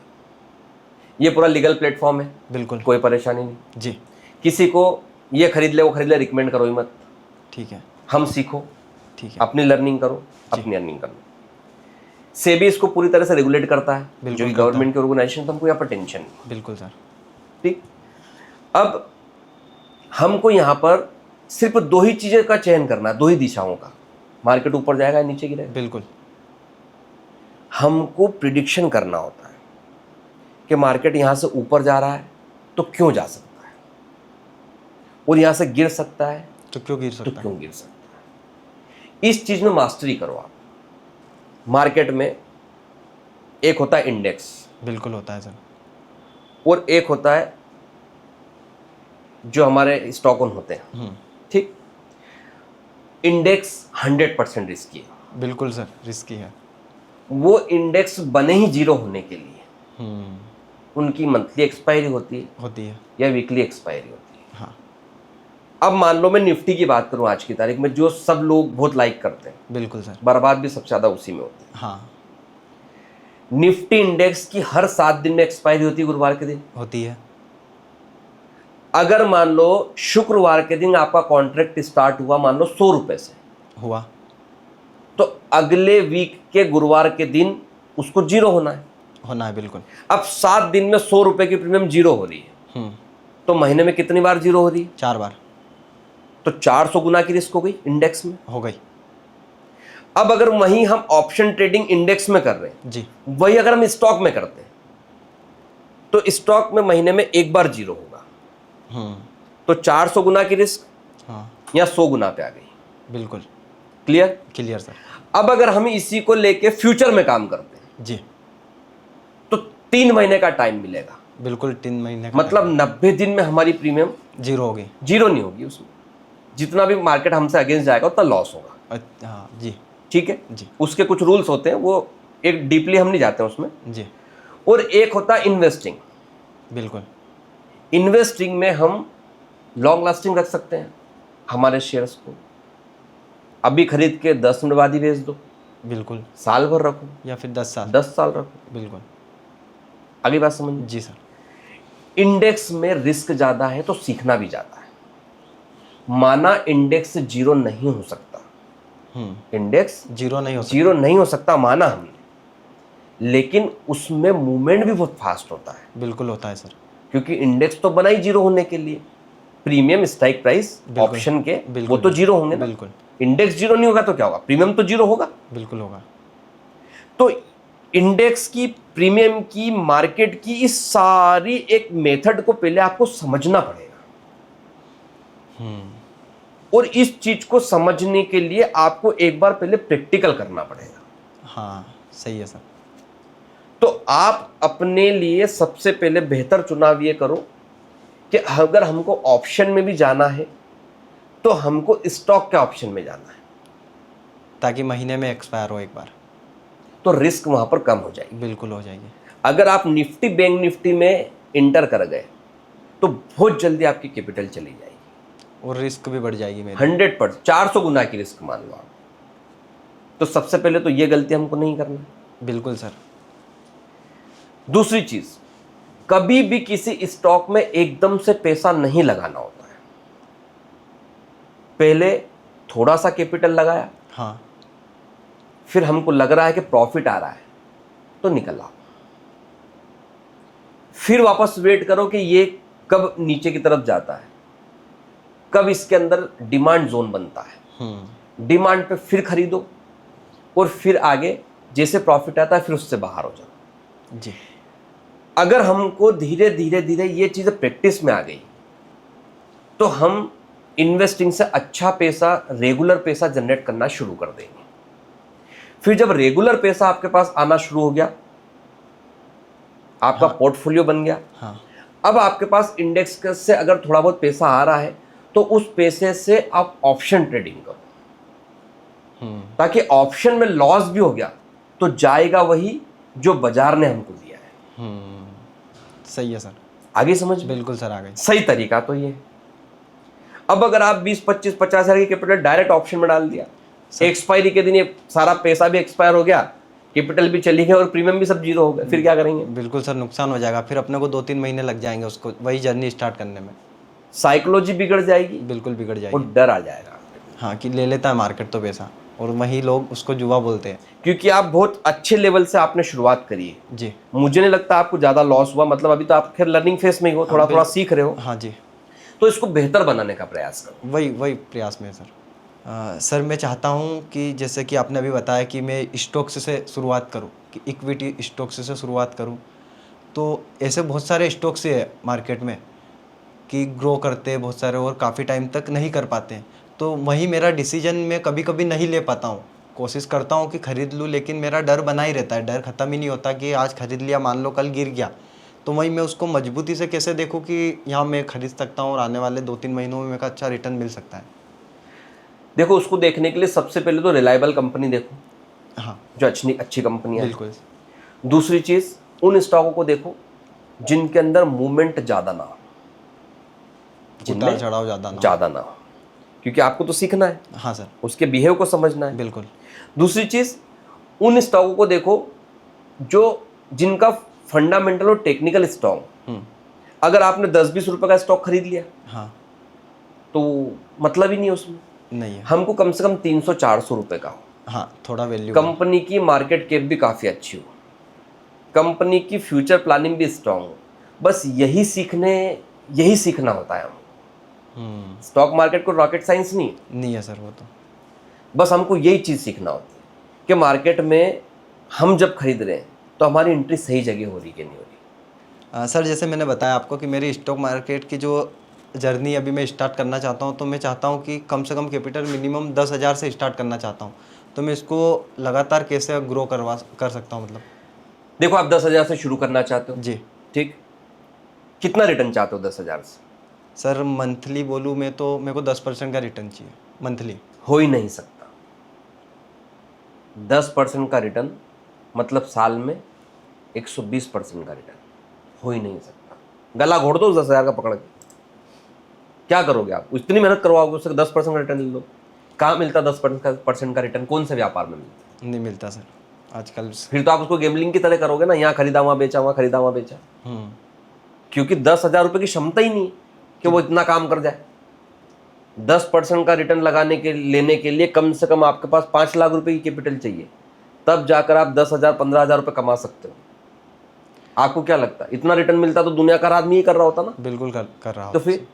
ये पूरा लीगल प्लेटफॉर्म है, बिल्कुल, कोई परेशानी नहीं। जी किसी को ये खरीद ले वो खरीद ले रिकमेंड करो ही मत। ठीक है, हम सीखो, ठीक है। अपनी लर्निंग करो, अपनी अर्निंग करो। सेबी इसको पूरी तरह से रेगुलेट करता है, जो कि गवर्नमेंट के ऑर्गेनाइजेशन, तो हमको यहाँ पर टेंशन नहीं। बिल्कुल सर। ठीक, अब हमको यहाँ पर सिर्फ दो ही चीज़ें का चयन करना है, दो ही दिशाओं का। मार्केट ऊपर जाएगा या नीचे गिरेगा। बिल्कुल, हमको प्रिडिक्शन करना होता है कि मार्केट यहाँ से ऊपर जा रहा है तो क्यों जा सकता है, और यहाँ से गिर सकता है तो क्यों गिर तो सकता है। क्यों गिर सकता है। इस चीज़ में मास्टरी करो आप। मार्केट में एक होता है इंडेक्स, बिल्कुल होता है सर। और एक होता है जो हमारे स्टॉक ऑन होते हैं। ठीक, इंडेक्स 100% रिस्की है। बिल्कुल सर, रिस्की है। वो इंडेक्स बने ही जीरो होने के लिए उनकी मंथली एक्सपायरी होती है या वीकली एक्सपायरी होती है। हाँ, अब मान लो मैं निफ्टी की बात करूं आज की तारीख में, जो सब लोग बहुत लाइक करते हैं, बिल्कुल सर। बर्बाद भी सबसे ज़्यादा उसी में होती है। हाँ, निफ्टी इंडेक्स की हर 7 दिन में एक्सपायरी होती है, गुरुवार के दिन होती है। अगर मान लो शुक्रवार के दिन आपका कॉन्ट्रैक्ट स्टार्ट हुआ मान लो 100 रुपए से हुआ तो अगले वीक के गुरुवार के दिन उसको जीरो होना है। बिल्कुल। अब 7 दिन में 100 रुपए की प्रीमियम जीरो हो रही है, तो महीने में कितनी बार जीरो हो रही है? 4 बार। तो 400 गुना की रिस्क हो गई इंडेक्स में, हो गई। अब अगर वहीं हम ऑप्शन ट्रेडिंग इंडेक्स में कर रहे हैं जी, वही अगर हम स्टॉक में करते हैं तो स्टॉक में महीने में एक बार जीरो होगा, तो 400 गुना की रिस्क हाँ, या 100 गुना पे आ गई। बिल्कुल क्लियर? Clear sir. अब अगर हम इसी को लेके फ्यूचर में काम करते हैं जी, तो 3 महीने का टाइम मिलेगा, बिल्कुल 3 महीने का मतलब 90 दिन में हमारी प्रीमियम जीरो हो गई। जीरो नहीं होगी, उसमें जितना भी मार्केट हमसे अगेंस्ट जाएगा उतना लॉस होगा। हाँ जी, ठीक है जी, उसके कुछ रूल्स होते हैं, वो एक डीपली हम नहीं जाते हैं उसमें। जी, और एक होता है इन्वेस्टिंग। बिल्कुल। इन्वेस्टिंग में हम लॉन्ग लास्टिंग रख सकते हैं हमारे शेयर्स को, अभी खरीद के 10 मिनट बाद ही बेच दो, बिल्कुल, साल भर रखो या फिर 10 साल। 10 साल रखो। बिल्कुल। अगली बात समझ। जी सर। इंडेक्स में रिस्क ज़्यादा है तो सीखना भी ज़्यादा है। माना इंडेक्स जीरो नहीं हो सकता, इंडेक्स जीरो नहीं हो सकता। जीरो नहीं हो सकता माना हमने, लेकिन उसमें मूवमेंट भी बहुत फास्ट होता है। बिल्कुल होता है सर, क्योंकि इंडेक्स तो बना ही जीरो होने के लिए, प्रीमियम स्ट्राइक प्राइस ऑप्शन के वो तो जीरो होंगे ना। बिल्कुल। इंडेक्स जीरो नहीं होगा तो क्या होगा? प्रीमियम तो जीरो होगा। बिल्कुल होगा। तो इंडेक्स की, प्रीमियम की, मार्केट की इस सारी एक मेथड को पहले आपको समझना पड़ेगा, और इस चीज को समझने के लिए आपको एक बार पहले प्रैक्टिकल करना पड़ेगा। हाँ, सही है सर। तो आप अपने लिए सबसे पहले बेहतर चुनाव ये करो कि अगर हमको ऑप्शन में भी जाना है तो हमको स्टॉक के ऑप्शन में जाना है, ताकि महीने में एक्सपायर हो एक बार, तो रिस्क वहां पर कम हो जाएगी। बिल्कुल हो जाएगी। अगर आप निफ्टी, बैंक निफ्टी में इंटर कर गए तो बहुत जल्दी आपकी कैपिटल चली जाएगी और रिस्क भी बढ़ जाएगी मेरी। 100%, 400 गुना की रिस्क मान लो आप। तो सबसे पहले तो ये गलती हमको नहीं करना। बिल्कुल सर। दूसरी चीज, कभी भी किसी स्टॉक में एकदम से पैसा नहीं लगाना होता है। पहले थोड़ा सा कैपिटल लगाया, हाँ, फिर हमको लग रहा है कि प्रॉफिट आ रहा है तो निकल आओ, फिर वापस वेट करो कि ये कब नीचे की तरफ जाता है, कब इसके अंदर डिमांड जोन बनता है, डिमांड पे फिर खरीदो और फिर आगे जैसे प्रॉफिट आता है फिर उससे बाहर हो जाओ। जी अगर हमको धीरे धीरे धीरे ये चीज़ें प्रैक्टिस में आ गई तो हम इन्वेस्टिंग से अच्छा पैसा, रेगुलर पैसा जनरेट करना शुरू कर देंगे। फिर जब रेगुलर पैसा आपके पास आना शुरू हो गया, आपका पोर्टफोलियो बन गया, हाँ अब आपके पास इंडेक्स से अगर थोड़ा बहुत पैसा आ रहा है तो उस पैसे से आप ऑप्शन ट्रेडिंग करो, ताकि ऑप्शन में लॉस भी हो गया तो जाएगा वही जो बाजार ने हमको दिया है। सही है सर। आगे समझ में? बिल्कुल सर, आ गई। सही तरीका तो ये है। अब अगर आप 20, 25, 50 हजार की कैपिटल डायरेक्ट ऑप्शन में डाल दिया, एक्सपायरी के दिन ये सारा पैसा भी एक्सपायर हो गया, कैपिटल भी चली गई और प्रीमियम भी सब जीरो हो गया, फिर क्या करेंगे? बिल्कुल सर, नुकसान हो जाएगा। फिर अपने को 2-3 महीने लग जाएंगे उसको वही जर्नी स्टार्ट करने में। साइकोलॉजी बिगड़ जाएगी, बिल्कुल बिगड़ और जाएगी। डर आ जाएगा। हाँ, कि ले लेता है मार्केट तो पैसा, और वही लोग उसको जुआ बोलते हैं। क्योंकि आप बहुत अच्छे लेवल से आपने शुरुआत करी है। जी, मुझे नहीं लगता आपको ज़्यादा लॉस हुआ, मतलब अभी तो आप खैर लर्निंग फेस में ही हो, थोड़ा थोड़ा सीख रहे हो। हाँ जी, तो इसको बेहतर बनाने का प्रयास करो। वही प्रयास में है सर। सर मैं चाहता हूँ कि जैसे कि आपने अभी बताया कि मैं स्टॉक्स से शुरुआत करूँ, कि इक्विटी स्टॉक्स से शुरुआत करूँ। तो ऐसे बहुत सारे स्टॉक्स है मार्केट में कि ग्रो करते हैं बहुत सारे, और काफ़ी टाइम तक नहीं कर पाते हैं। तो वही मेरा डिसीजन मैं कभी कभी नहीं ले पाता हूँ। कोशिश करता हूँ कि ख़रीद लूँ, लेकिन मेरा डर बना ही रहता है। डर ख़त्म ही नहीं होता कि आज ख़रीद लिया, मान लो कल गिर गया, तो वही मैं उसको मजबूती से कैसे देखूँ कि यहाँ मैं खरीद सकता हूँ और आने वाले 2-3 महीनों में मेरे का अच्छा रिटर्न मिल सकता है। देखो, उसको देखने के लिए सबसे पहले तो रिलायबल कंपनी देखो, हाँ जो अच्छी कंपनी है। बिल्कुल। दूसरी चीज़, उन स्टॉकों को देखो जिनके अंदर मूवमेंट ज़्यादा ना हो, उतार चढ़ाव ज़्यादा ना हो, क्योंकि आपको तो सीखना है। हाँ सर, उसके बिहेव को समझना है। बिल्कुल। दूसरी चीज़, उन स्टॉकों को देखो जिनका फंडामेंटल और टेक्निकल स्ट्रॉन्ग। अगर आपने 10-20 रुपए का स्टॉक खरीद लिया, हाँ, तो मतलब ही नहीं उसमें। नहीं है। हमको कम से कम 300-400 रुपए का हो, हाँ, थोड़ा वैल्यू, कंपनी की मार्केट कैप भी काफ़ी अच्छी हो, कंपनी की फ्यूचर प्लानिंग भी स्ट्रांग हो। बस यही सीखना होता है हमको। स्टॉक मार्केट को रॉकेट साइंस नहीं है सर वो तो। बस हमको यही चीज़ सीखना होती है कि मार्केट में हम जब खरीद रहे हैं तो हमारी एंट्री सही जगह हो रही कि नहीं हो रही। सर जैसे मैंने बताया आपको कि मेरी स्टॉक मार्केट की जो जर्नी अभी मैं स्टार्ट करना चाहता हूँ, तो मैं चाहता हूँ कि कम से कम कैपिटल मिनिमम 10,000 से स्टार्ट करना चाहता हूँ। तो मैं इसको लगातार कैसे ग्रो कर सकता हूँ? मतलब देखो, आप 10,000 से शुरू करना चाहते हो जी, ठीक। कितना रिटर्न चाहते हो 10,000 से? सर मंथली बोलूँ मैं तो मेरे को 10% का रिटर्न चाहिए मंथली। हो ही नहीं सकता। 10% का रिटर्न मतलब साल में 120% का रिटर्न हो ही नहीं सकता। गला घोट दो 10,000 का पकड़ के, क्या करोगे आप? इतनी मेहनत करवाओगे उससे 10% का रिटर्न ले लो? कहाँ मिलता 10% का रिटर्न? कौन से व्यापार में मिलता? नहीं मिलता सर आजकल। फिर तो आप उसको गेमलिंग की तरह करोगे ना, यहाँ खरीदा वहाँ बेचा, वहाँ खरीदा वहाँ बेचा। क्योंकि 10,000 रुपये की क्षमता ही नहीं है कि वो इतना काम कर जाए। 10% का रिटर्न लेने के लिए कम से कम आपके पास 5 लाख रुपए की कैपिटल चाहिए, तब जाकर आप 10,000 15,000 रुपये कमा सकते हो। आपको क्या लगता है इतना रिटर्न मिलता तो दुनिया का आदमी ही कर रहा होता ना? बिल्कुल कर रहा हूँ। तो फिर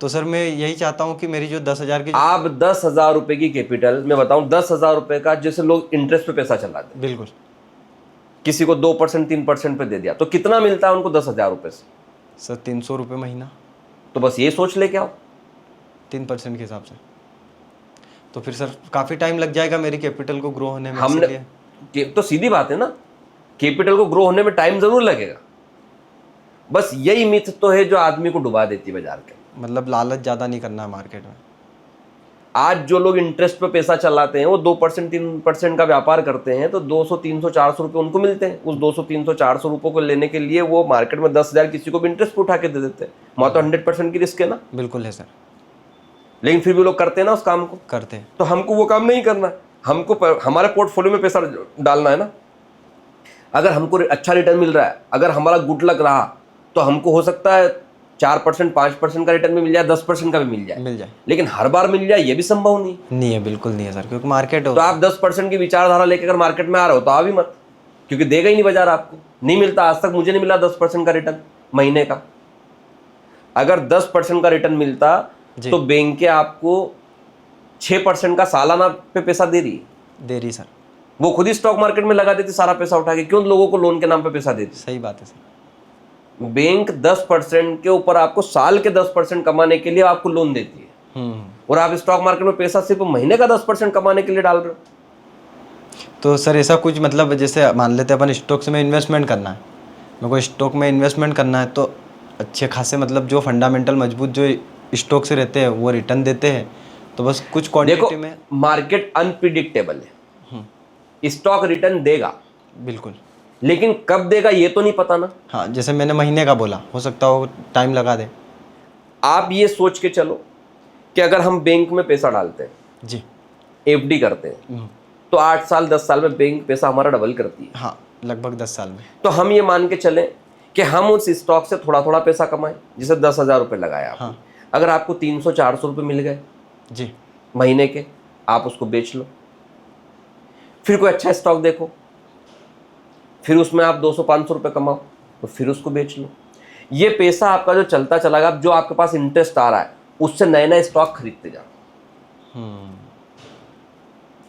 तो सर मैं यही चाहता हूँ कि मेरी जो 10,000 की, आप 10,000 रुपए की कैपिटल, मैं बताऊं 10,000 रुपए का, जैसे लोग इंटरेस्ट पे पैसा चलाते हैं, बिल्कुल किसी को 2% 3% पे दे दिया तो कितना मिलता है उनको 10,000 रुपए से? सर 300 रुपये महीना। तो बस ये सोच ले क्या हो, 3% के हिसाब से तो फिर सर काफ़ी टाइम लग जाएगा मेरी कैपिटल को ग्रो होने में। हमने तो सीधी बात है ना, कैपिटल को ग्रो होने में टाइम जरूर लगेगा। बस यही मिथ तो है जो आदमी को डुबा देती है बाजार के। मतलब लालच ज़्यादा नहीं करना है मार्केट में। आज जो लोग इंटरेस्ट पे पैसा चलाते हैं वो 2% 3% का व्यापार करते हैं तो 200 300 400 रुपये उनको मिलते हैं। उस 200 300 400 रुपये को लेने के लिए वो मार्केट में 10,000 किसी को भी इंटरेस्ट पे उठा के दे देते हैं। वहाँ तो 100% की रिस्क है ना। बिल्कुल है सर, लेकिन फिर भी लोग करते हैं ना उस काम को। करते हैं। तो हमको वो काम नहीं करना, हमको हमारे पोर्टफोलियो में पैसा डालना है ना। अगर हमको अच्छा रिटर्न मिल रहा है, अगर हमारा गुड लक रहा, तो हमको हो सकता है 4% 5% का रिटर्न भी मिल जाए, 10% का भी मिल जाए। लेकिन हर बार मिल जाए ये भी संभव नहीं है। बिल्कुल नहीं है सर, क्योंकि मार्केट हो। तो आप 10% की विचारधारा लेकर अगर मार्केट में आ रहे हो तो आ भी मत, क्योंकि देगा ही नहीं बाजार आपको। नहीं मिलता, आज तक मुझे नहीं मिला 10% का रिटर्न महीने का। अगर 10% का रिटर्न मिलता तो बैंकें आपको 6% का सालाना पे पैसा दे रही सर। वो खुद ही स्टॉक मार्केट में लगा देती सारा पैसा उठा के, क्यों लोगों को लोन के नाम पे पैसा देती? सही बात है सर। बैंक 10% के ऊपर आपको साल के 10% कमाने के लिए आपको लोन देती है, और आप स्टॉक मार्केट में पैसा सिर्फ महीने का 10% कमाने के लिए डाल रहे हो। तो सर ऐसा कुछ मतलब जैसे मान लेते हैं अपन स्टॉक्स में इन्वेस्टमेंट करना है, मेरे को स्टॉक में इन्वेस्टमेंट करना है, तो अच्छे खासे मतलब जो फंडामेंटल मजबूत जो स्टॉक से रहते हैं वो रिटर्न देते हैं, तो बस कुछ देखो, क्वांटिटी में। मार्केट अनप्रिडिक्टेबल है, स्टॉक रिटर्न देगा बिल्कुल। लेकिन कब देगा ये तो नहीं पता ना। हाँ, जैसे मैंने महीने का बोला, हो सकता हो टाइम लगा दे। आप ये सोच के चलो कि अगर हम बैंक में पैसा डालते हैं, जी। एफडी करते हैं, तो 8 साल 10 साल में बैंक पैसा हमारा डबल करती है। हाँ, लगभग 10 साल में। तो हम ये मान के चलें कि हम उस स्टॉक से थोड़ा थोड़ा पैसा कमाएं, जैसे 10,000 रुपये लगाया आपने। हाँ। अगर आपको 300-400 रुपये मिल गए जी। महीने के, आप उसको बेच लो, फिर कोई अच्छा स्टॉक देखो, फिर उसमें आप 200-500 रुपये कमाओ, तो फिर उसको बेच लो। ये पैसा आपका जो चलता चला गया, जो आपके पास इंटरेस्ट आ रहा है, उससे नए नए स्टॉक खरीदते जाओ।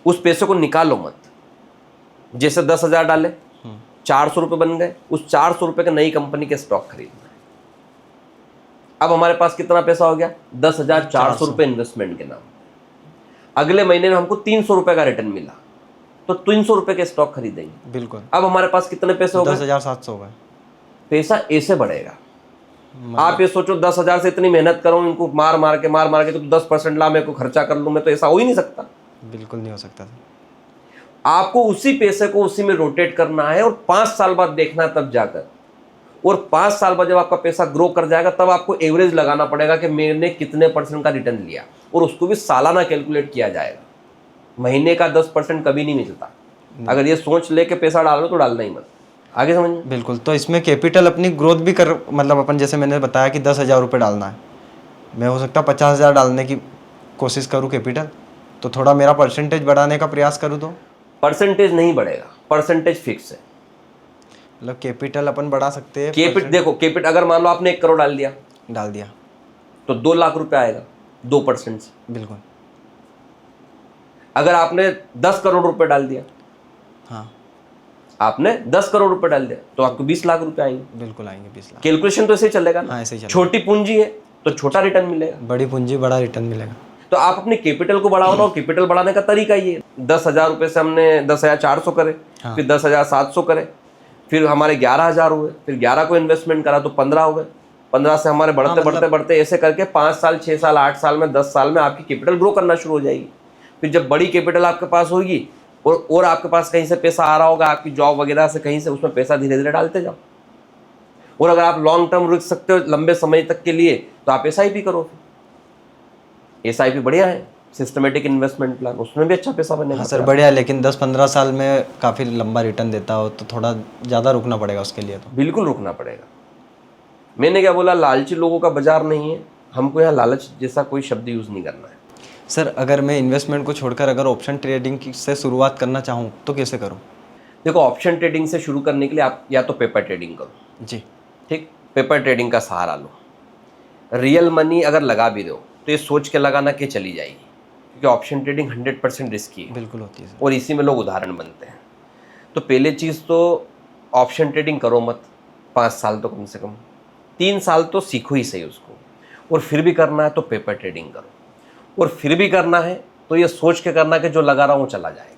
उस पैसे को निकालो मत। जैसे 10,000 डाले, 400 रुपये बन गए, उस 400 रुपये के नई कंपनी के स्टॉक खरीदना है। अब हमारे पास कितना पैसा हो गया? 10,400 रुपये इन्वेस्टमेंट के नाम। अगले महीने में हमको 300 रुपये का रिटर्न मिला, तो 300 रुपये के स्टॉक खरीदेंगे। बिल्कुल। अब हमारे पास कितने पैसे हो गए? 10,700 हो गए। पैसा ऐसे बढ़ेगा। आप ये सोचो 10,000 से इतनी मेहनत करो, इनको मार मार के तो 10% ला, मेरे को खर्चा कर लूँ मैं, तो ऐसा हो ही नहीं सकता। बिल्कुल नहीं हो सकता सर। आपको उसी पैसे को उसी में रोटेट करना है, और 5 साल बाद देखना है तब जाकर, और 5 साल बाद जब आपका पैसा ग्रो कर जाएगा तब आपको एवरेज लगाना पड़ेगा कि मैंने कितने % का रिटर्न लिया, और उसको भी सालाना कैलकुलेट किया जाएगा। महीने का 10% कभी नहीं मिलता। अगर ये सोच ले के पैसा डालो तो डालना ही मत। आगे समझ में? बिल्कुल। तो इसमें कैपिटल अपनी ग्रोथ भी कर, मतलब अपन जैसे मैंने बताया कि 10,000 रुपये डालना है, मैं हो सकता 50,000 डालने की कोशिश करूँ कैपिटल, तो थोड़ा मेरा परसेंटेज बढ़ाने का प्रयास करूँ तो? परसेंटेज नहीं बढ़ेगा, परसेंटेज फिक्स है। मतलब कैपिटल अपन बढ़ा सकते हैं। देखो कैपिटल अगर मान लो आपने 1 करोड़ डाल दिया तो 2 लाख रुपए आएगा 2% से। बिल्कुल। अगर आपने 10 करोड़ रुपए डाल दिया, हाँ, आपने 10 करोड़ रुपए डाल दिया तो आपको 20 लाख रुपए आएंगे। बिल्कुल आएंगे 20 लाख। कैलकुलेशन तो ऐसे ही चलेगा ना। हाँ, ऐसे ही चलेगा। छोटी पूंजी है तो छोटा रिटर्न मिलेगा, बड़ी पूंजी बड़ा रिटर्न मिलेगा। तो आप अपने कैपिटल को बढ़ाओ ना, और कैपिटल बढ़ाने का तरीका ये है। 10,000 रुपये से हमने 10,400 करे, फिर 10,700 करे, फिर हमारे 11,000 हुए, फिर 11 को इन्वेस्टमेंट करा तो 15 हुए, 15 से हमारे बढ़ते ऐसे करके 5 साल 6 साल 8 साल में 10 साल में आपकी कैपिटल ग्रो करना शुरू हो जाएगी। फिर जब बड़ी कैपिटल आपके पास होगी और आपके पास कहीं से पैसा आ रहा होगा, आपकी जॉब वगैरह से कहीं से, उसमें पैसा धीरे धीरे डालते जाओ। और अगर आप लॉन्ग टर्म रुक सकते हो लंबे समय तक के लिए, तो आप SIP करो। SIP बढ़िया है, सिस्टमेटिक इन्वेस्टमेंट प्लान, उसमें भी अच्छा पैसा बनेगा। हाँ सर, बढ़िया, लेकिन 10-15 साल में काफ़ी लंबा रिटर्न देता हो तो थोड़ा ज़्यादा रुकना पड़ेगा उसके लिए। तो बिल्कुल रुकना पड़ेगा। मैंने क्या बोला, लालची लोगों का बाजार नहीं है, हमको यहाँ लालच जैसा कोई शब्द यूज़ नहीं करना है। सर, अगर मैं इन्वेस्टमेंट को छोड़कर अगर ऑप्शन ट्रेडिंग से शुरुआत करना चाहूँ तो कैसे करूँ? देखो, ऑप्शन ट्रेडिंग से शुरू करने के लिए आप या तो पेपर ट्रेडिंग करो। जी। ठीक, पेपर ट्रेडिंग का सहारा लो। रियल मनी अगर लगा भी दो तो ये सोच के लगाना कि चली जाएगी, क्योंकि ऑप्शन ट्रेडिंग 100% रिस्की है। बिल्कुल होती है सर। और इसी में लोग उदाहरण बनते हैं। तो पहले चीज़ तो ऑप्शन ट्रेडिंग करो मत 5 साल तो, कम से कम 3 साल तो सीखो ही सही उसको। और फिर भी करना है तो पेपर ट्रेडिंग करो, और फिर भी करना है तो ये सोच के करना कि जो लगा रहा हूँ चला जाएगा,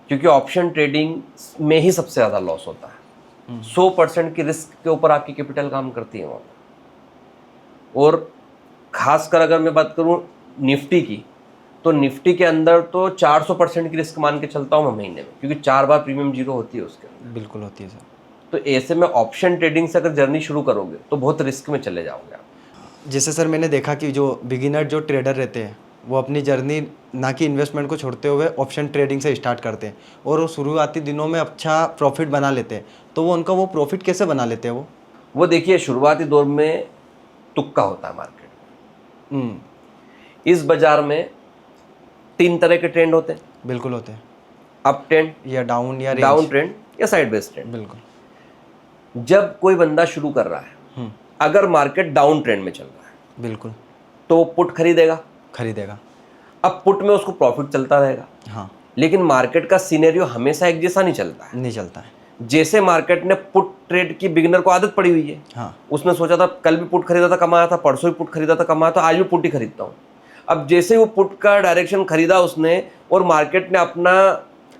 क्योंकि ऑप्शन ट्रेडिंग में ही सबसे ज़्यादा लॉस होता है। 100% की रिस्क के ऊपर आपकी कैपिटल काम करती है वहाँ पर। और खासकर अगर मैं बात करूँ निफ्टी की, तो निफ्टी के अंदर तो 400% की रिस्क मान के चलता हूँ मैं महीने में, क्योंकि 4 बार प्रीमियम जीरो होती है उसके अंदर। बिल्कुल होती है सर। तो ऐसे में ऑप्शन ट्रेडिंग से अगर जर्नी शुरू करोगे तो बहुत रिस्क में चले जाओगे आप। जैसे सर मैंने देखा कि जो बिगिनर जो ट्रेडर रहते हैं वो अपनी जर्नी ना कि इन्वेस्टमेंट को छोड़ते हुए ऑप्शन ट्रेडिंग से स्टार्ट करते हैं, और वो शुरुआती दिनों में अच्छा प्रॉफिट बना लेते हैं, तो वो उनका वो प्रॉफिट कैसे बना लेते हैं? वो देखिए, शुरुआती दौर में तुक्का होता है मार्केट में। इस बाजार में 3 तरह के ट्रेंड होते हैं। बिल्कुल होते हैं। अप ट्रेंड या डाउन, या डाउन ट्रेंड, या साइड बेस ट्रेंड। बिल्कुल। जब कोई बंदा शुरू कर रहा है, अगर मार्केट डाउन ट्रेंड में चल रहा है, बिल्कुल, तो वो पुट खरीदेगा। खरीदेगा। अब पुट में उसको प्रॉफिट चलता रहेगा। हाँ। लेकिन मार्केट का सिनेरियो हमेशा एक जैसा नहीं चलता है। नहीं चलता है। जैसे मार्केट ने पुट ट्रेड की बिगिनर को आदत पड़ी हुई है, हाँ उसने सोचा था कल भी पुट खरीदा था कमाया था, परसों भी पुट खरीदा था कमाया था, आज भी पुट ही खरीदता हूँ। अब जैसे वो पुट का डायरेक्शन खरीदा उसने और मार्केट ने अपना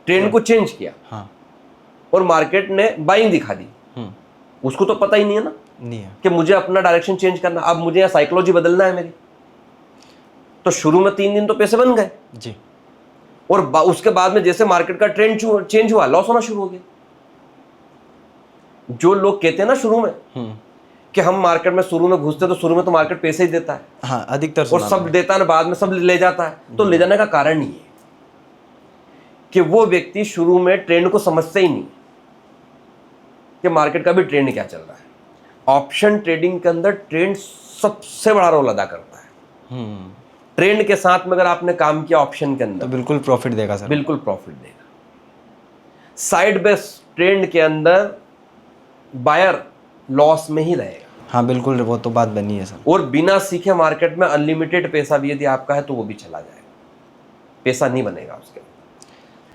ट्रेंड को चेंज किया हाँ और मार्केट ने बाइंग दिखा दी, उसको तो पता ही नहीं है ना नहीं है। कि मुझे अपना डायरेक्शन चेंज करना, अब मुझे यहाँ साइकोलॉजी बदलना है मेरी। तो शुरू में 3 दिन तो पैसे बन गए जी और उसके बाद में जैसे मार्केट का ट्रेंड चेंज हुआ, लॉस होना शुरू हो गया। जो लोग कहते हैं ना शुरू में कि हम मार्केट में शुरू में घुसते तो शुरू में तो मार्केट पैसे ही देता है, हाँ अधिकतर और सुना सब मैंने। देता है ना, बाद में सब ले जाता है। तो ले जाने का कारण ये है कि वो व्यक्ति शुरू में ट्रेंड को समझता ही नहीं कि मार्केट का भी ट्रेंड क्या चल रहा है। ऑप्शन ट्रेडिंग के अंदर ट्रेंड सबसे बड़ा रोल अदा करता है। ट्रेंड के साथ में अगर आपने काम किया ऑप्शन के तो अंदर, बिल्कुल प्रॉफिट देगा सर। बिल्कुल प्रॉफिट देगा। साइड बेस ट्रेंड के अंदर बायर लॉस में ही रहेगा। हाँ बिल्कुल, वो तो बात बनी है सर। और बिना सीखे मार्केट में अनलिमिटेड पैसा भी यदि आपका है तो वो भी चला जाएगा, पैसा नहीं बनेगा उसके।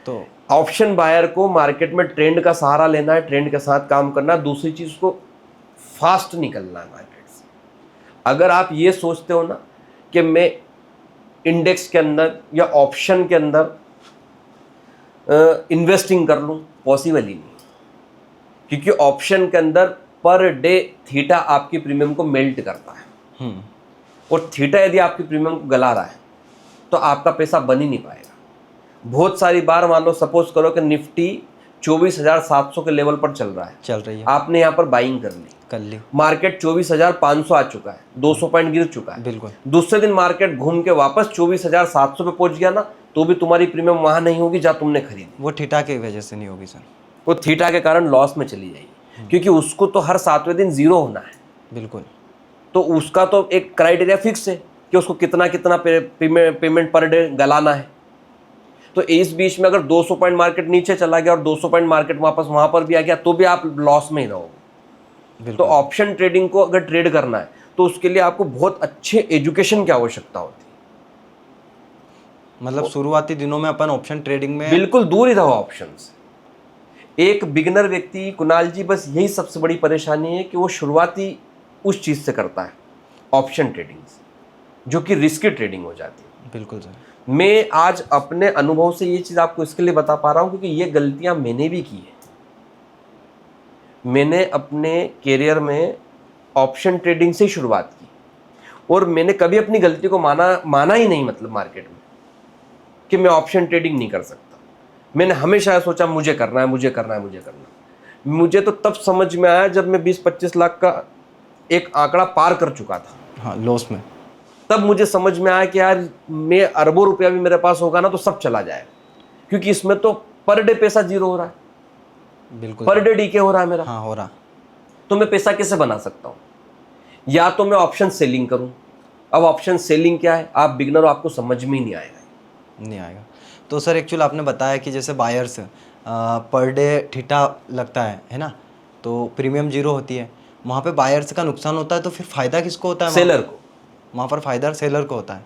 तो ऑप्शन बायर को मार्केट में ट्रेंड का सहारा लेना है, ट्रेंड के साथ काम करना है। दूसरी चीज को फास्ट निकलना है मार्केट से। अगर आप ये सोचते हो ना कि मैं इंडेक्स के अंदर या ऑप्शन के अंदर इन्वेस्टिंग कर लूं, पॉसिबल ही नहीं, क्योंकि ऑप्शन के अंदर पर डे थीटा आपकी प्रीमियम को मेल्ट करता है और थीटा यदि आपकी प्रीमियम को गला रहा है तो आपका पैसा बन ही नहीं पाएगा। बहुत सारी बार मान लो सपोज करो कि निफ्टी 24,700 के लेवल पर चल रहा है, चल रही है, आपने यहाँ पर बाइंग कर ली, मार्केट 24,500 आ चुका है, 200 पॉइंट गिर चुका है। बिल्कुल। दूसरे दिन मार्केट घूम के वापस 24,700 पे पहुंच गया ना, तो भी तुम्हारी प्रीमियम वहां नहीं होगी जहां तुमने खरीदी। वो थीटा की वजह से नहीं होगी सर, वो थीटा के कारण लॉस में चली जाएगी, क्योंकि उसको तो हर 7वें दिन जीरो होना है। बिल्कुल। तो उसका तो एक क्राइटेरिया फिक्स है कि उसको कितना कितना पेमेंट पर डे गलाना है। तो इस बीच में अगर 200 पॉइंट मार्केट नीचे चला गया और 200 पॉइंट मार्केट वापस वहां पर भी आ गया तो भी आप लॉस में ही रहोगे। तो ऑप्शन ट्रेडिंग को अगर ट्रेड करना है तो उसके लिए आपको बहुत अच्छे एजुकेशन की आवश्यकता होती है। मतलब शुरुआती दिनों में अपन ऑप्शन ट्रेडिंग में बिल्कुल दूर ही रहो ऑप्शन से। एक बिगिनर व्यक्ति, कुणाल जी, बस यही सबसे बड़ी परेशानी है कि वो शुरुआती उस चीज से करता है, ऑप्शन ट्रेडिंग से, जो कि रिस्की ट्रेडिंग हो जाती है। बिल्कुल सर। मैं आज अपने अनुभव से ये चीज आपको इसके लिए बता पा रहा हूं क्योंकि ये गलतियां मैंने भी की है। मैंने अपने करियर में ऑप्शन ट्रेडिंग से ही शुरुआत की और मैंने कभी अपनी गलती को माना ही नहीं, मतलब मार्केट में, कि मैं ऑप्शन ट्रेडिंग नहीं कर सकता। मैंने हमेशा सोचा मुझे करना है, मुझे करना है, मुझे करना है। मुझे तो तब समझ में आया जब मैं 20-25 लाख का एक आंकड़ा पार कर चुका था, हाँ लॉस में, तब मुझे समझ में आया कि यार मैं अरबों रुपया भी मेरे पास होगा ना तो सब चला जाएगा, क्योंकि इसमें तो पर डे पैसा जीरो हो रहा है, बिल्कुल पर डे डीके हो रहा है मेरा। हाँ हो रहा। तो मैं पैसा कैसे बना सकता हूँ? या तो मैं ऑप्शन सेलिंग करूं। अब ऑप्शन सेलिंग क्या है, आप बिगनर हो, आपको समझ में ही नहीं आएगा। तो सर एक्चुअल आपने बताया कि जैसे बायर्स पर डे थीटा लगता है ना, तो प्रीमियम जीरो होती है, वहाँ पे बायर्स का नुकसान होता है, तो फिर फायदा किसको होता है? सेलर को। वहाँ पर फायदा सेलर को होता है।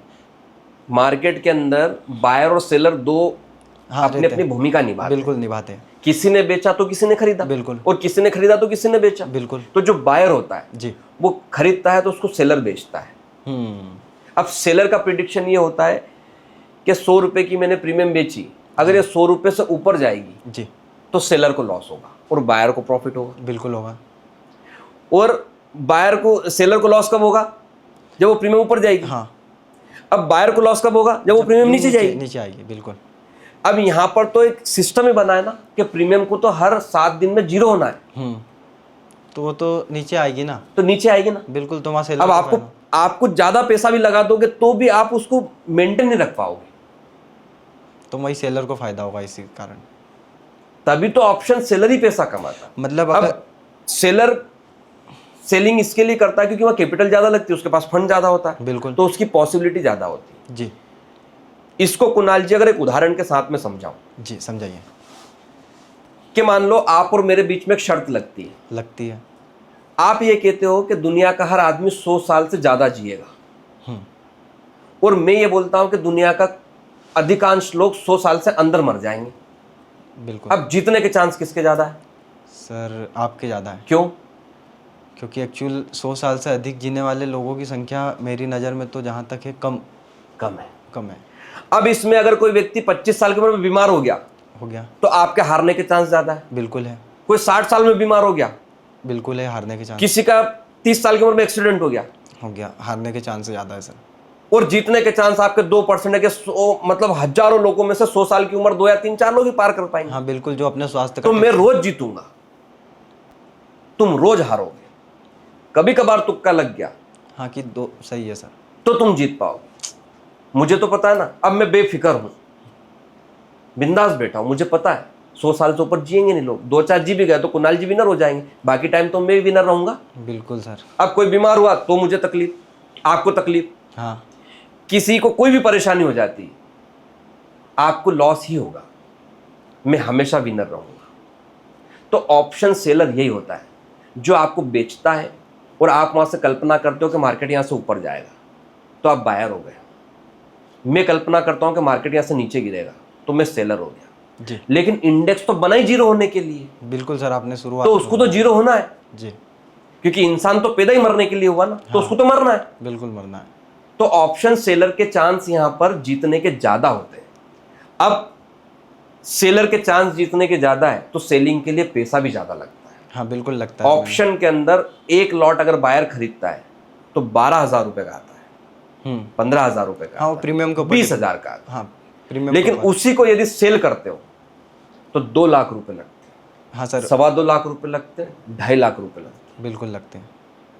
मार्केट के अंदर बायर और सेलर दो हाँ, अपनी अपनी भूमिका निभाते हैं। बिल्कुल निभाते हैं। किसी ने बेचा तो किसी ने खरीदा, बिल्कुल, और किसी ने खरीदा तो किसी ने बेचा, बिल्कुल। तो जो बायर होता है जी, वो खरीदता है तो उसको सेलर बेचता है। अब सेलर का प्रिडिक्शन ये होता है कि 100 रुपए की मैंने प्रीमियम बेची, अगर ये 100 रुपए से ऊपर जाएगी जी, तो सेलर को लॉस होगा और बायर को प्रॉफिट होगा। बिल्कुल होगा। और बायर को, सेलर को लॉस कब होगा? जब वो प्रीमियम ऊपर जाएगी। हाँ। अब बायर को लॉस कब होगा? जब वो प्रीमियम नीचे जाएगी। नीचे आएगी, बिल्कुल। अब यहाँ पर तो एक सिस्टम ही बना है ना कि प्रीमियम को तो हर 7 दिन में जीरो होना है, तो वो तो नीचे आएगी ना, तो नीचे आएगी ना, बिल्कुल। तो वहाँ सेलर अब आपको ज्यादा पैसा भी लगा दोगे तो भी आप उसको मेंटेन नहीं रख पाओगे, तो वही सेलर को फायदा होगा इसी कारण। तभी तो ऑप्शन सेलर ही पैसा कमाता। मतलब अब सेलर सेलिंग इसके लिए करता है क्योंकि वह कैपिटल ज्यादा लगती है, उसके पास फंड ज्यादा होता है, बिल्कुल, तो उसकी पॉसिबिलिटी ज्यादा होती है। जी, इसको कुणाल जी अगर एक उदाहरण के साथ में समझाऊं, जी समझाइए। कि मान लो आप और मेरे बीच में एक शर्त लगती है। आप ये कहते हो कि दुनिया का हर आदमी 100 साल से ज्यादा जिएगा, और मैं ये बोलता हूं कि दुनिया का अधिकांश लोग 100 साल से अंदर मर जाएंगे। बिल्कुल। अब जीतने के चांस किसके ज़्यादा है? सर आपके ज़्यादा है, क्यों? क्योंकि एक्चुअल 100 साल से अधिक जीने वाले लोगों की संख्या मेरी नज़र में तो जहाँ तक है कम है। कम है। अब इसमें अगर कोई व्यक्ति 25 साल की उम्र में बीमार हो गया तो आपके हारने के चांस ज़्यादा है। बिल्कुल है। कोई 60 साल में बीमार हो गया, बिल्कुल है, हारने के चांस। किसी का 30 साल की उम्र में एक्सीडेंट हो गया, हारने के चांस ज़्यादा है सर। और जीतने के चांस आपके 2% है कि 100 मतलब हजारों लोगों में से 100 साल की उम्र 2 या 3 4 लोग ही पार कर पाएंगे। हाँ बिल्कुल, जो अपने स्वास्थ्य तो का मैं रोज जीतूंगा, तुम रोज हारोगे। कभी कभार तुक्का लग गया हाँ कि दो सही है सर, तो तुम जीत पाओगे। मुझे तो पता है ना, अब मैं बेफिक्र हूं, बिंदास बैठा हूं। मुझे पता है 100 साल से ऊपर जिएंगे नहीं लोग। 2-4 जी भी गए तो कुणाल जी विनर हो जाएंगे, बाकी टाइम तो मैं भी विनर रहूंगा। बिल्कुल सर। अब कोई बीमार हुआ तो मुझे तकलीफ, आपको तकलीफ, हाँ किसी को कोई भी परेशानी हो जाती, आपको लॉस ही होगा, मैं हमेशा विनर रहूंगा। तो ऑप्शन सेलर यही होता है जो आपको बेचता है और आप वहां से कल्पना करते हो कि मार्केट यहां से ऊपर जाएगा तो आप बायर हो गए। मैं कल्पना करता हूं कि मार्केट यहां से नीचे गिरेगा तो मैं सेलर हो गया जी। लेकिन इंडेक्स तो बना ही जीरो होने के लिए। बिल्कुल सर, आपने शुरुआत तो उसको तो जीरो होना है जी, क्योंकि इंसान तो पैदा ही मरने के लिए हुआ ना, तो उसको तो मरना है। बिल्कुल मरना है। तो ऑप्शन सेलर के चांस यहां पर जीतने के ज्यादा होते हैं। अब सेलर के चांस जीतने के ज्यादा है तो सेलिंग के लिए पैसा भी ज्यादा लगता है। हाँ बिल्कुल लगता है। ऑप्शन के अंदर एक लॉट अगर बायर खरीदता है तो 12,000 रुपए का आता है, 15,000 रुपए का, हाँ वो प्रीमियम को 20,000 का आता है। हाँ प्रीमियम। लेकिन उसी को यदि सेल करते हो तो 2 लाख रुपए लगते हैं। हाँ सर, 2.25 लाख रुपए लगते हैं, 2.5 लाख रुपए लगते हैं। बिल्कुल लगते हैं।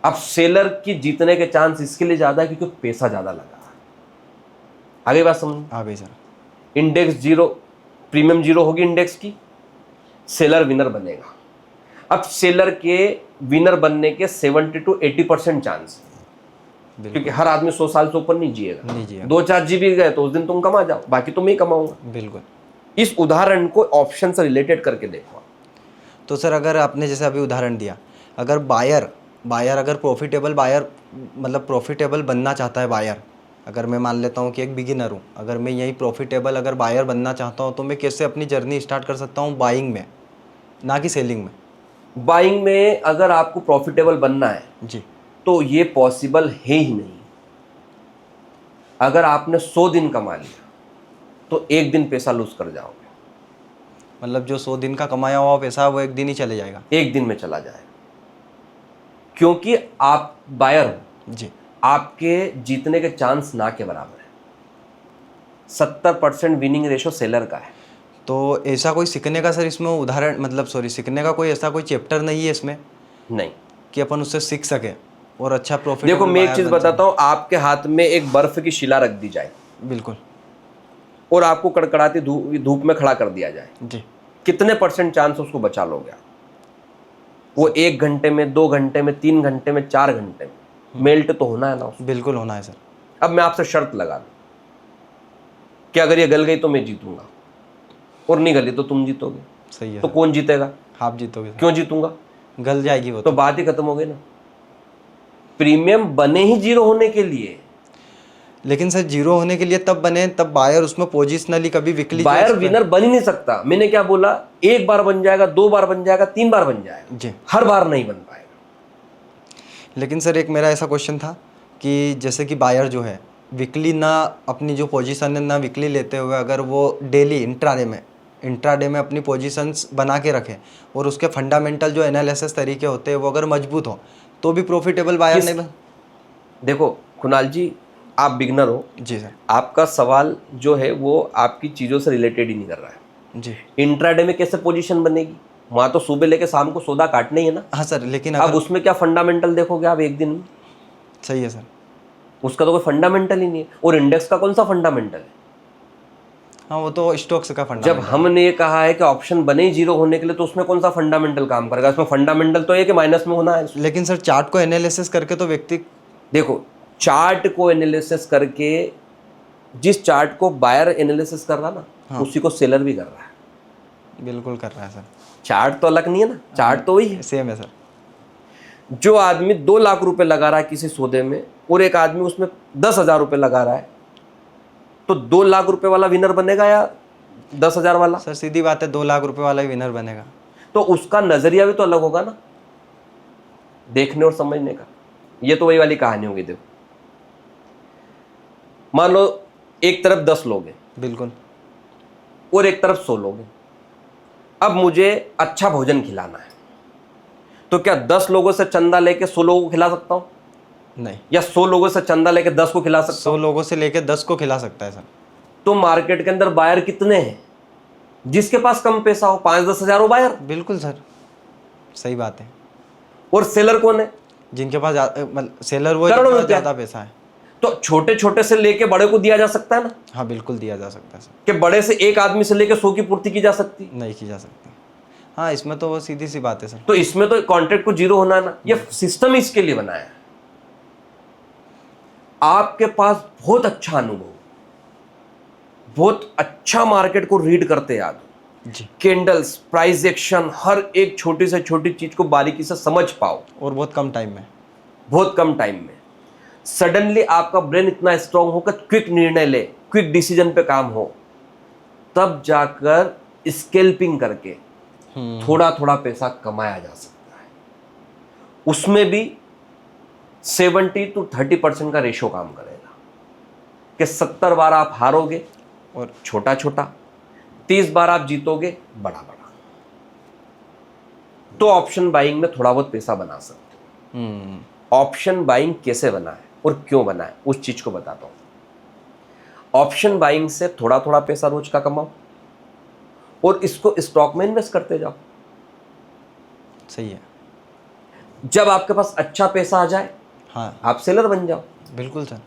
अब सेलर की जीतने के चांस इसके लिए ज्यादा है क्योंकि पैसा ज्यादा लगा। आगे बात समझ आ गई sir. Index zero, premium zero होगी इंडेक्स की, सेलर विनर बनेगा। अब सेलर के विनर बनने के 70 to 80% चांस, क्योंकि हर आदमी 100 साल से ऊपर नहीं जिएगा। 2-4 जी भी गए तो उस दिन तुम कमा जाओ, बाकी तो मैं ही कमाऊंगा। बिल्कुल। इस उदाहरण को ऑप्शन से रिलेटेड करके देखो। तो सर अगर आपने जैसे अभी उदाहरण दिया, अगर बायर अगर प्रॉफिटेबल बायर मतलब प्रॉफिटेबल बनना चाहता है बायर, अगर मैं मान लेता हूँ कि एक बिगिनर हूँ, अगर मैं यही प्रॉफिटेबल अगर बायर बनना चाहता हूँ तो मैं कैसे अपनी जर्नी स्टार्ट कर सकता हूँ बाइंग में, ना कि सेलिंग में? बाइंग में अगर आपको प्रॉफिटेबल बनना है जी, तो ये पॉसिबल है ही नहीं। अगर आपने 100 दिन कमा लिया तो एक दिन पैसा लूज कर जाओगे। मतलब जो 100 दिन का कमाया हुआ पैसा वो एक दिन ही चले जाएगा? एक दिन में चला जाएगा, क्योंकि आप बायर हो जी। आपके जीतने के चांस ना के बराबर है। 70% विनिंग रेशो सेलर का है। तो ऐसा कोई सीखने का सर इसमें उदाहरण मतलब सीखने का कोई ऐसा कोई चैप्टर नहीं है इसमें नहीं कि अपन उससे सीख सके और अच्छा प्रॉफिट? देखो मैं एक चीज बताता हूँ, आपके हाथ में एक बर्फ की शिला रख दी जाए, बिल्कुल, और आपको कड़कड़ाती धूप में खड़ा कर दिया जाए, जी, कितने % चांस उसको बचा लोगे? वो 1 घंटे में, 2 घंटे में, 3 घंटे में, 4 घंटे में मेल्ट तो होना है ना उसको। बिल्कुल होना है सर। अब मैं आपसे शर्त लगा दूं कि अगर ये गल गई तो मैं जीतूंगा और नहीं गली तो तुम जीतोगे। सही है तो सर। कौन जीतेगा? आप जीतोगे सर। क्यों जीतूंगा? गल जाएगी वो तो बात ही खत्म हो गई ना। प्रीमियम बने ही जीरो होने के लिए। लेकिन सर जीरो होने के लिए तब बने तब बायर उसमें पोजिशनली कभी वीकली बायर विनर बन ही नहीं सकता। मैंने क्या बोला, एक बार बन जाएगा, 2 बार बन जाएगा, 3 बार बन जाएगा जी, हर बार नहीं बन पाएगा। लेकिन सर एक मेरा ऐसा क्वेश्चन था कि जैसे कि बायर जो है वीकली ना अपनी जो पोजीशन है ना वीकली लेते हुए अगर वो डेली इंट्राडे में अपनी पोजीशंस बना के रखे और उसके फंडामेंटल जो एनालिसिस तरीके होते हैं वो अगर मजबूत हो तो भी प्रॉफिटेबल बायर नहीं बन? देखो कुणाल जी, आप बिगनर हो। जी सर। आपका सवाल जो है वो आपकी चीज़ों से रिलेटेड ही नहीं कर रहा है। जी। इंट्राडे में कैसे पोजीशन बनेगी? वहाँ तो सुबह लेके शाम को सौदा काटना ही है ना। हाँ सर, लेकिन अब उसमें क्या फंडामेंटल देखोगे आप एक दिन में? सही है सर। उसका तो कोई फंडामेंटल ही नहीं है। और इंडेक्स का कौन सा फंडामेंटल है? हाँ वो तो स्टॉक्स का फंडामेंटल। जब हमने ये कहा है कि ऑप्शन बने ही जीरो होने के लिए तो उसमें कौन सा फंडामेंटल काम करेगा? उसमें फंडामेंटल तो ये कि माइनस में होना है। लेकिन सर चार्ट को एनालिसिस करके तो व्यक्ति, देखो चार्ट को एनालिसिस करके, जिस चार्ट को बायर एनालिसिस कर रहा ना उसी को सेलर भी कर रहा है। बिल्कुल कर रहा है सर। चार्ट तो अलग नहीं है ना, चार्ट तो वही है। सेम है सर। जो आदमी 2 लाख रुपए लगा रहा है किसी सौदे में और एक आदमी उसमें 10,000 रुपए लगा रहा है, तो 2 लाख रुपए वाला विनर बनेगा या 10,000 वाला? सर सीधी बात है, 2 लाख रुपए वाला ही विनर बनेगा। तो उसका नजरिया भी तो अलग होगा ना, देखने और समझने का। ये तो वही वाली कहानी होगी। देखो, मान लो एक तरफ 10 लोग हैं बिल्कुल। और एक तरफ 100 लोग हैं। अब मुझे अच्छा भोजन खिलाना है, तो क्या 10 लोगों से चंदा लेके 100 लोगों को खिला सकता हूं? नहीं। या 100 लोगों से चंदा लेके 10 को खिला सकता 100 लोगों से लेके 10 को खिला सकता है सर। तो मार्केट के अंदर बायर कितने हैं? जिसके पास कम पैसा हो, 5-10 हजार हो बायर। बिल्कुल सर, सही बात है। और सेलर कौन है? जिनके पास सेलर वो करोड़ों जिनके पास रुपया। ज़्यादा पैसा है। तो छोटे छोटे से लेके बड़े को दिया जा सकता है ना, हाँ बिल्कुल दिया जा सकता है सर। कि बड़े से एक आदमी से लेके 100 की पूर्ति की जा सकती? नहीं की जा सकती। हाँ इसमें तो वो सीधी सी बात है सर। तो इसमें तो कॉन्ट्रैक्ट को जीरो होना है ना। ये सिस्टम इसके लिए बनाया है। आपके पास बहुत अच्छा अनुभव, बहुत अच्छा मार्केट को रीड करते याद, जी। कैंडल्स, प्राइस एक्शन, हर एक छोटी से छोटी चीज को बारीकी से समझ पाओ और बहुत कम टाइम में। बहुत कम टाइम में। सडनली आपका ब्रेन इतना स्ट्रांग हो कि क्विक निर्णय ले, क्विक डिसीजन पे काम हो, तब जाकर स्केल्पिंग करके थोड़ा थोड़ा पैसा कमाया जा सकता है। उसमें भी 70 to 30% का रेशो काम करेगा कि 70 बार आप हारोगे और छोटा छोटा, 30 बार आप जीतोगे बड़ा बड़ा। तो ऑप्शन बाइंग में थोड़ा बहुत पैसा बना सकते हो। ऑप्शन बाइंग कैसे बना है और क्यों बना है, उस चीज को बताता हूं। ऑप्शन बाइंग से थोड़ा थोड़ा पैसा रोज का कमाओ और इसको स्टॉक में इन्वेस्ट करते जाओ। सही है। जब आपके पास अच्छा पैसा आ जाए, हाँ आप सेलर बन जाओ। बिल्कुल सर।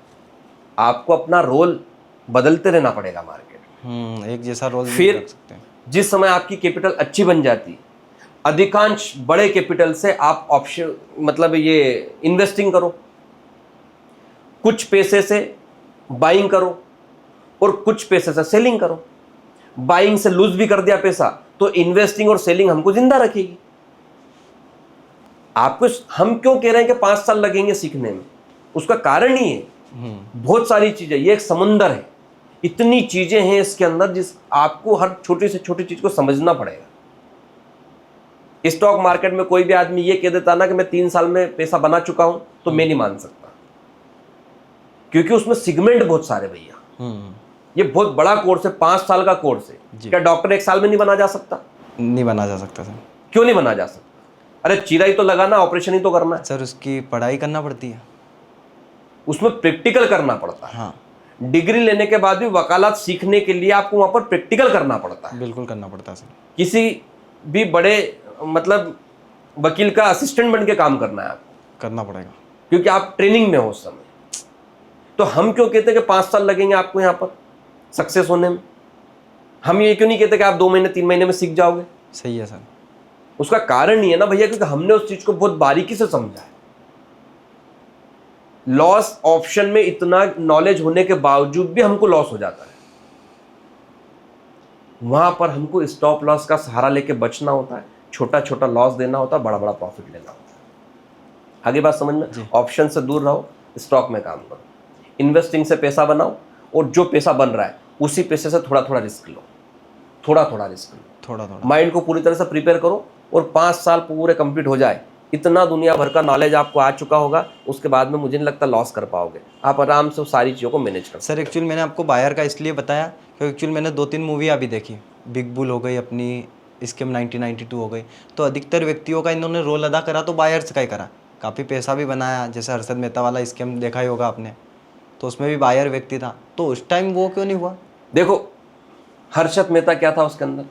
आपको अपना रोल बदलते रहना पड़ेगा मार्केट। एक जैसा रोल नहीं फिर रख सकते। जिस समय आपकी कैपिटल अच्छी बन जाती, अधिकांश बड़े कैपिटल से आप ऑप्शन मतलब ये इन्वेस्टिंग करो, कुछ पैसे से बाइंग करो और कुछ पैसे से सेलिंग करो। बाइंग से लूज भी कर दिया पैसा तो इन्वेस्टिंग और सेलिंग हमको जिंदा रखेगी। आपको हम क्यों कह रहे हैं कि 5 साल लगेंगे सीखने में, उसका कारण ही है बहुत सारी चीजें। ये एक समुंदर है, इतनी चीजें हैं इसके अंदर जिस आपको हर छोटी से छोटी चीज को समझना पड़ेगा। स्टॉक मार्केट में कोई भी आदमी ये कह देता ना कि मैं 3 साल में पैसा बना चुका हूं, तो मैं नहीं मान सकता, क्योंकि उसमें सेगमेंट बहुत सारे भैया। ये बहुत बड़ा कोर्स है, 5 साल का कोर्स है। क्या डॉक्टर 1 साल में नहीं बना जा सकता? नहीं बना जा सकता सर। क्यों नहीं बना जा सकता? अरे चीरा ही तो लगाना, ऑपरेशन ही तो करना है। सर उसकी पढ़ाई करना पड़ती है, उसमें प्रैक्टिकल करना पड़ता है। हाँ डिग्री लेने के बाद भी वकालत सीखने के लिए आपको वहां पर प्रैक्टिकल करना पड़ता है। बिल्कुल करना पड़ता है सर। किसी भी बड़े मतलब वकील का असिस्टेंट बन के काम करना है आपको, करना पड़ेगा, क्योंकि आप ट्रेनिंग में हो उस समय। तो हम क्यों कहते हैं कि 5 साल लगेंगे आपको यहाँ पर सक्सेस होने में? हम ये क्यों नहीं कहते कि आप 2 महीने 3 महीने में सीख जाओगे? सही है सर। उसका कारण ही है ना भैया, क्योंकि हमने उस चीज को बहुत बारीकी से समझा है। लॉस ऑप्शन में इतना नॉलेज होने के बावजूद भी हमको लॉस हो जाता है। वहां पर हमको स्टॉप लॉस का सहारा लेके बचना होता है, छोटा छोटा लॉस देना होता है, बड़ा बड़ा प्रॉफिट लेना होता है। आगे बात समझ में? ऑप्शन से दूर रहो, स्टॉक में काम करो, इन्वेस्टिंग से पैसा बनाओ और जो पैसा बन रहा है उसी पैसे से थोड़ा थोड़ा रिस्क लो, थोड़ा थोड़ा रिस्क लो, थोड़ा थोड़ा माइंड को पूरी तरह से प्रिपेयर करो। और 5 साल पूरे कंप्लीट हो जाए, इतना दुनिया भर का नॉलेज आपको आ चुका होगा, उसके बाद में मुझे नहीं लगता लॉस कर पाओगे। आप आराम से सारी चीज़ों को मैनेज कर। सर एक्चुअली मैंने आपको बायर का इसलिए बताया क्योंकि एक्चुअली मैंने 2-3 मूवी अभी देखी, बिग बुल हो गई अपनी, स्कीम 1992 हो गई, तो अधिकतर व्यक्तियों का इन्होंने रोल अदा करा तो बायर्स का ही करा, काफ़ी पैसा भी बनाया। जैसे हर्षद मेहता वाला स्कीम देखा ही होगा आपने, तो उसमें भी बायर व्यक्ति था, तो उस टाइम वो क्यों नहीं हुआ? देखो हर्षद मेहता क्या था उसके अंदर,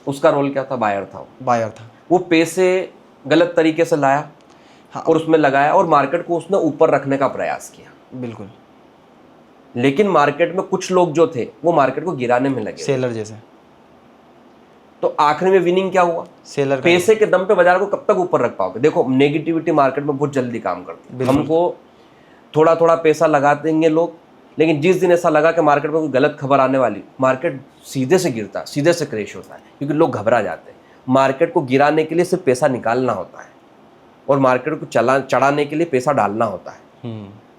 उसका रोल क्या था? बायर था। बायर था। वो पैसे गलत तरीके से लाया, हाँ, और उसमें लगाया और मार्केट को उसने ऊपर रखने का प्रयास किया। बिल्कुल। लेकिन मार्केट में कुछ लोग जो थे वो मार्केट को गिराने में लगे, सेलर जैसे। तो आखिर में विनिंग क्या हुआ? सेलर पैसे के दम पे बाजार को कब तक ऊपर रख पाओगे? देखो नेगेटिविटी मार्केट में बहुत जल्दी काम करती है। हमको थोड़ा थोड़ा पैसा लगा देंगे लोग, लेकिन जिस दिन ऐसा लगा कि मार्केट में कोई गलत खबर आने वाली, मार्केट सीधे से गिरता है, सीधे से क्रैश होता है, क्योंकि लोग घबरा जाते हैं। मार्केट को गिराने के लिए सिर्फ पैसा निकालना होता है और मार्केट को चढ़ाने के लिए पैसा डालना होता है।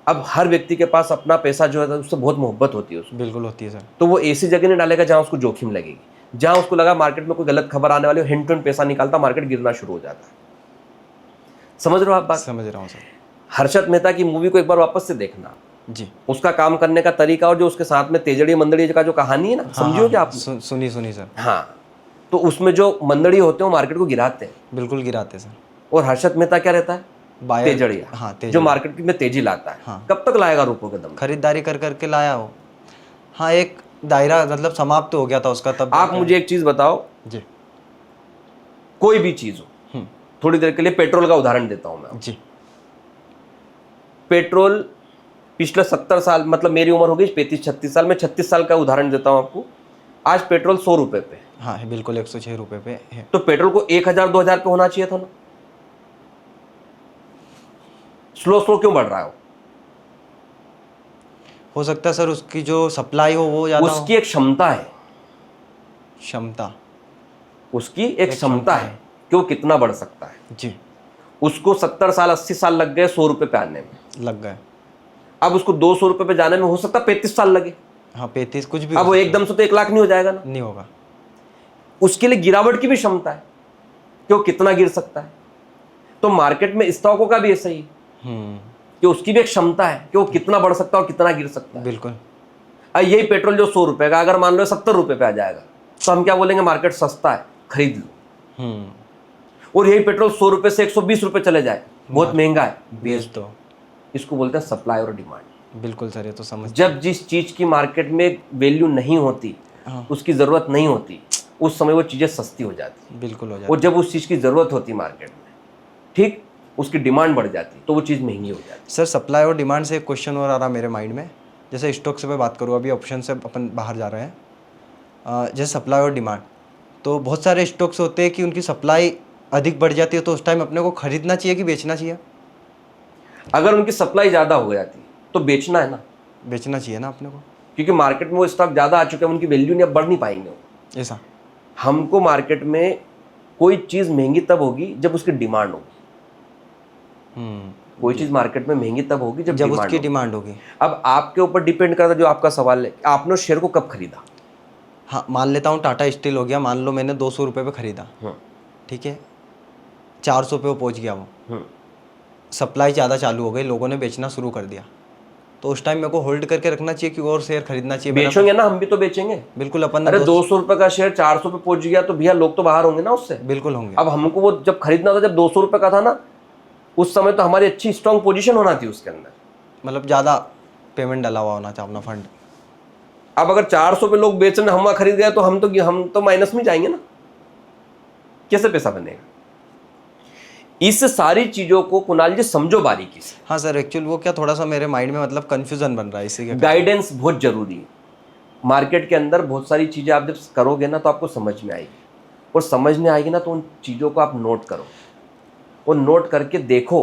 अब हर व्यक्ति के पास अपना पैसा जो है उससे बहुत मोहब्बत होती है उसको, बिल्कुल होती है सर। तो वो ऐसी जगह नहीं डालेगा जहां उसको जोखिम लगेगी, जहां उसको लगा मार्केट में कोई गलत खबर आने वाली है, हिंट टू पैसा निकालता, मार्केट गिरना शुरू हो जाता है। समझ रहे हो आप बात? समझ रहा हूँ सर। हर्षद मेहता की मूवी को एक बार वापस से देखना, जी। उसका काम करने का तरीका और जो उसके साथ में तेजड़ी मंदड़ी का जो कहानी है ना, समझियो क्या आप? सुनी सर। हाँ, तो उसमें जो मंदड़ी होते हैं वो मार्केट को गिराते हैं, बिल्कुल गिराते हैं सर। और हर्षद मेहता क्या रहता है? तेजड़िया। हाँ, जो मार्केट में तेजी लाता है। हाँ। कब तक लाएगा रुपयों के दम? खरीदारी कर करके लाया हो। हाँ, एक दायरा मतलब समाप्त हो गया था उसका तब। आप मुझे एक चीज बताओ जी। कोई भी चीज हो, थोड़ी देर के लिए पेट्रोल का उदाहरण देता हूं मैं जी। पेट्रोल पिछले 70 साल, मतलब मेरी उम्र हो गई 35-36 साल, मैं 36 साल का उदाहरण देता हूं आपको। आज पेट्रोल 100 रुपए पे। हाँ है, बिल्कुल 106 रुपए पे है। तो पेट्रोल को 1000-2000 पे होना चाहिए था ना? स्लो स्लो क्यों बढ़ रहा हो सकता है सर उसकी जो सप्लाई हो वो ज़्यादा उसकी एक क्षमता है, क्षमता, उसकी एक क्षमता है कि वो कितना बढ़ सकता है। जी। उसको 70 साल 80 साल लग गए 100 रुपए पे आने में, लग गए। अब उसको 200 रुपए पे जाने में हो सकता है 35 साल लगे। हाँ, 35 कुछ भी। अब वो एकदम से तो 1 लाख नहीं हो जाएगा ना? नहीं होगा। उसके लिए गिरावट की भी क्षमता है कि वो कितना गिर सकता है। तो मार्केट में स्टॉकों का भी ऐसा ही कि उसकी भी एक क्षमता है कि वो कितना बढ़ सकता है और कितना गिर सकता है। बिल्कुल। यही पेट्रोल जो 100 रुपए का, अगर मान लो 70 रुपए पे आ जाएगा तो हम क्या बोलेंगे? मार्केट सस्ता है, खरीद लो। और यही पेट्रोल 100 रुपए से 120 रुपए चले जाए, बहुत महंगा है, बेच दो। इसको बोलते हैं सप्लाई और डिमांड। बिल्कुल सर, ये तो समझ। जब जिस चीज की मार्केट में वैल्यू नहीं होती, उसकी जरूरत नहीं होती, उस समय वो चीजें सस्ती हो जाती। बिल्कुल हो जाती। और जब उस चीज की जरूरत होती मार्केट में, ठीक, उसकी डिमांड बढ़ जाती तो वो चीज़ महंगी हो जाती। सर सप्लाई और डिमांड से एक क्वेश्चन और आ रहा मेरे माइंड में। जैसे स्टॉक से मैं बात करूँ, अभी ऑप्शन से अपन बाहर जा रहे हैं। जैसे सप्लाई और डिमांड, तो बहुत सारे स्टॉक्स होते हैं कि उनकी सप्लाई अधिक बढ़ जाती है, तो उस टाइम अपने को खरीदना चाहिए कि बेचना चाहिए? अगर उनकी सप्लाई ज़्यादा हो जाती तो बेचना है ना? बेचना चाहिए ना अपने को, क्योंकि मार्केट में वो स्टॉक ज़्यादा आ चुके हैं, उनकी वैल्यू नहीं, अब बढ़ नहीं पाएंगे वो। ऐसा। हमको मार्केट में कोई चीज़ महंगी तब होगी जब उसकी डिमांड होगी। कोई चीज़ मार्केट में महंगी तब होगी जब उसकी डिमांड होगी। अब आपके ऊपर डिपेंड करता है, जो आपका सवाल है, आपने उस शेयर को कब खरीदा? हाँ, मान लेता हूँ टाटा स्टील हो गया, मान लो मैंने 200 रुपये पे ख़रीदा, ठीक है, 400 पे वो पहुँच गया, वो सप्लाई ज़्यादा चालू हो गई, लोगों ने बेचना शुरू कर दिया, तो उस टाइम मेरे को होल्ड करके रखना चाहिए कि और शेयर खरीदना चाहिए? बेचेंगे ना, हम भी तो बेचेंगे। बिल्कुल। अपन अरे 200 रुपये का शेयर 400 पे पहुंच गया तो भैया लोग तो बाहर होंगे ना उससे। बिल्कुल होंगे। अब हमको वो जब खरीदना था, जब 200 रुपये का था ना, उस समय तो हमारी अच्छी स्ट्रॉन्ग पोजीशन होना थी उसके अंदर, मतलब ज़्यादा पेमेंट डाला हुआ होना चाहिए अपना फंड। अब अगर 400 पे लोग बेच रहे, हम वहाँ खरीद गए तो हम तो माइनस में जाएंगे ना, कैसे पैसा बनेगा? इस सारी चीजों को कुणाल जी समझो बारीकी से। हाँ सर, एक्चुअली वो क्या थोड़ा सा मेरे माइंड में मतलब कंफ्यूजन बन रहा है इसी के। गाइडेंस बहुत जरूरी है मार्केट के अंदर। बहुत सारी चीजें आप जब करोगे ना तो आपको समझ में आएगी, और समझने आएगी ना तो उन चीज़ों को आप नोट करो, और नोट करके देखो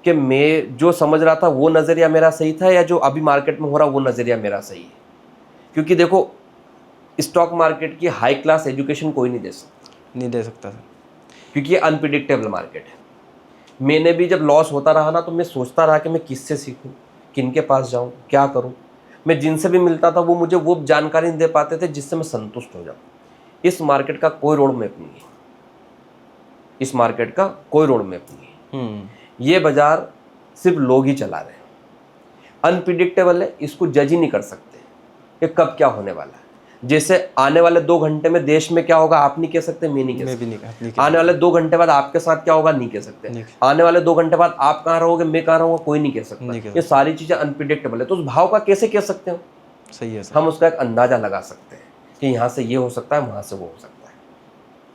कि मैं जो समझ रहा था वो नज़रिया मेरा सही था, या जो अभी मार्केट में हो रहा वो नज़रिया मेरा सही है। क्योंकि देखो, स्टॉक मार्केट की हाई क्लास एजुकेशन कोई नहीं दे सकता सर, क्योंकि ये अनप्रिडिक्टेबल मार्केट है। मैंने भी जब लॉस होता रहा ना तो मैं सोचता रहा कि मैं किससे सीखूं, किनके पास जाऊं, क्या करूं। मैं जिनसे भी मिलता था वो मुझे वो जानकारी नहीं दे पाते थे जिससे मैं संतुष्ट हो जाऊं। इस मार्केट का कोई रोड मैप नहीं है, इस मार्केट का कोई रोड मैप नहीं है। ये बाजार सिर्फ लोग ही चला रहे हैं, अनप्रिडिक्टेबल है, इसको जज ही नहीं कर सकते कि कब क्या होने वाला है। जैसे आने वाले 2 घंटे में देश में क्या होगा आप नहीं कह सकते, मैं नहीं कह सकता। आने वाले 2 घंटे बाद आपके साथ क्या होगा नहीं कह सकते। आने वाले 2 घंटे बाद आप कहाँ रहोगे, मैं कहाँ रहूँगा, कोई नहीं कह सकता। ये सारी चीजें अनप्रिडिक्टेबल है, तो उस भाव का कैसे कह सकते हो? सही है सर। हम उसका एक अंदाजा लगा सकते हैं कि यहाँ से ये हो सकता है, वहां से वो हो सकता है।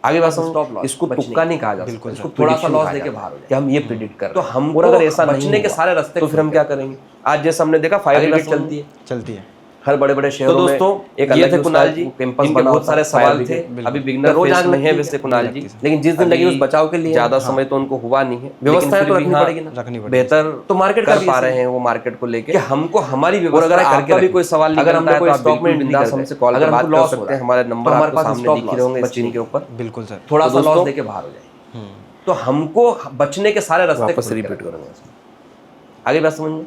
आगे बात समझो, इसको तुक्का नहीं कहा जा सकता, इसको थोड़ा सा लॉस देके बाहर हो जाए कि हम ये प्रिडिक्ट कर रहे हैं। तो हम अगर ऐसा बचने के सारे रास्ते, तो फिर हम क्या करेंगे? आज जैसे हमने देखा 5 मिनट चलती है हर बड़े बड़े शहरों में। तो दोस्तों एक ये थे कुणाल जी, इनके बहुत सारे सवाल थे, अभी बिगनर रोज आग नहीं है वैसे कुणाल जी, लेकिन जिस दिन लगी उस बचाव के लिए ज्यादा समय तो उनको हुआ नहीं है। व्यवस्थाएं तो रखनी पड़ेगी ना, बेहतर तो मार्केट कर पा रहे हैं वो मार्केट को लेके, हमको हमारी व्यवस्था। अगर आपका भी कोई सवाल अगर हमने कोई स्टॉक में बिंदास हमसे कॉल कर बात कर सकते हैं, हमारे नंबर आपको सामने दिख रहे होंगे स्क्रीन के ऊपर। बिल्कुल सर, थोड़ा सा लॉस देके बाहर हो जाए, तो हमको बचने के सारे रास्ते वापस रिपीट करूंगा। आगे बात समझ में?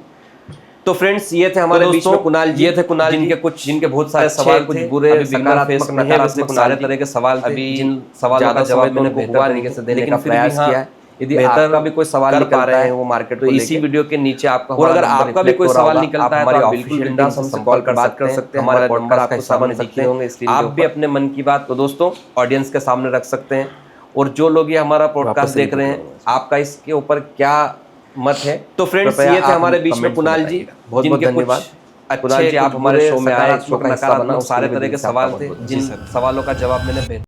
तो फ्रेंड्स ये थे हमारे बीच में कुणाल जी, ये थे कुणाल जिनके बहुत सारे सवाल, कुछ बुरे, सकारात्मक, नकारात्मक सारे तरह के सवाल थे, जिन सवालों का जवाब मैंने बेहतर तरीके से देने का प्रयास किया है। यदि आपका भी कोई सवाल निकल रहा है वो मार्केट तो इसी वीडियो के नीचे आपका, और अगर आपका भी कोई सवाल निकलता है तो आप बिल्कुल बिंदास हमसे कॉल कर बात कर सकते हैं, हमारे नंबर आपको सामने दिखे होंगे स्क्रीन पे, आप भी अपने मन की बात तो दोस्तों ऑडियंस के सामने रख सकते हैं। और जो लोग ये हमारा पॉडकास्ट देख रहे हैं, आपका इसके ऊपर क्या मत है? तो फ्रेंड्स ये थे हमारे बीच में कुणाल जी, बहुत बहुत धन्यवाद कुणाल जी, आप हमारे शो में आए, शो का हिस्सा बना, सारे तरह के सवाल थे जिन सवालों का जवाब मैंने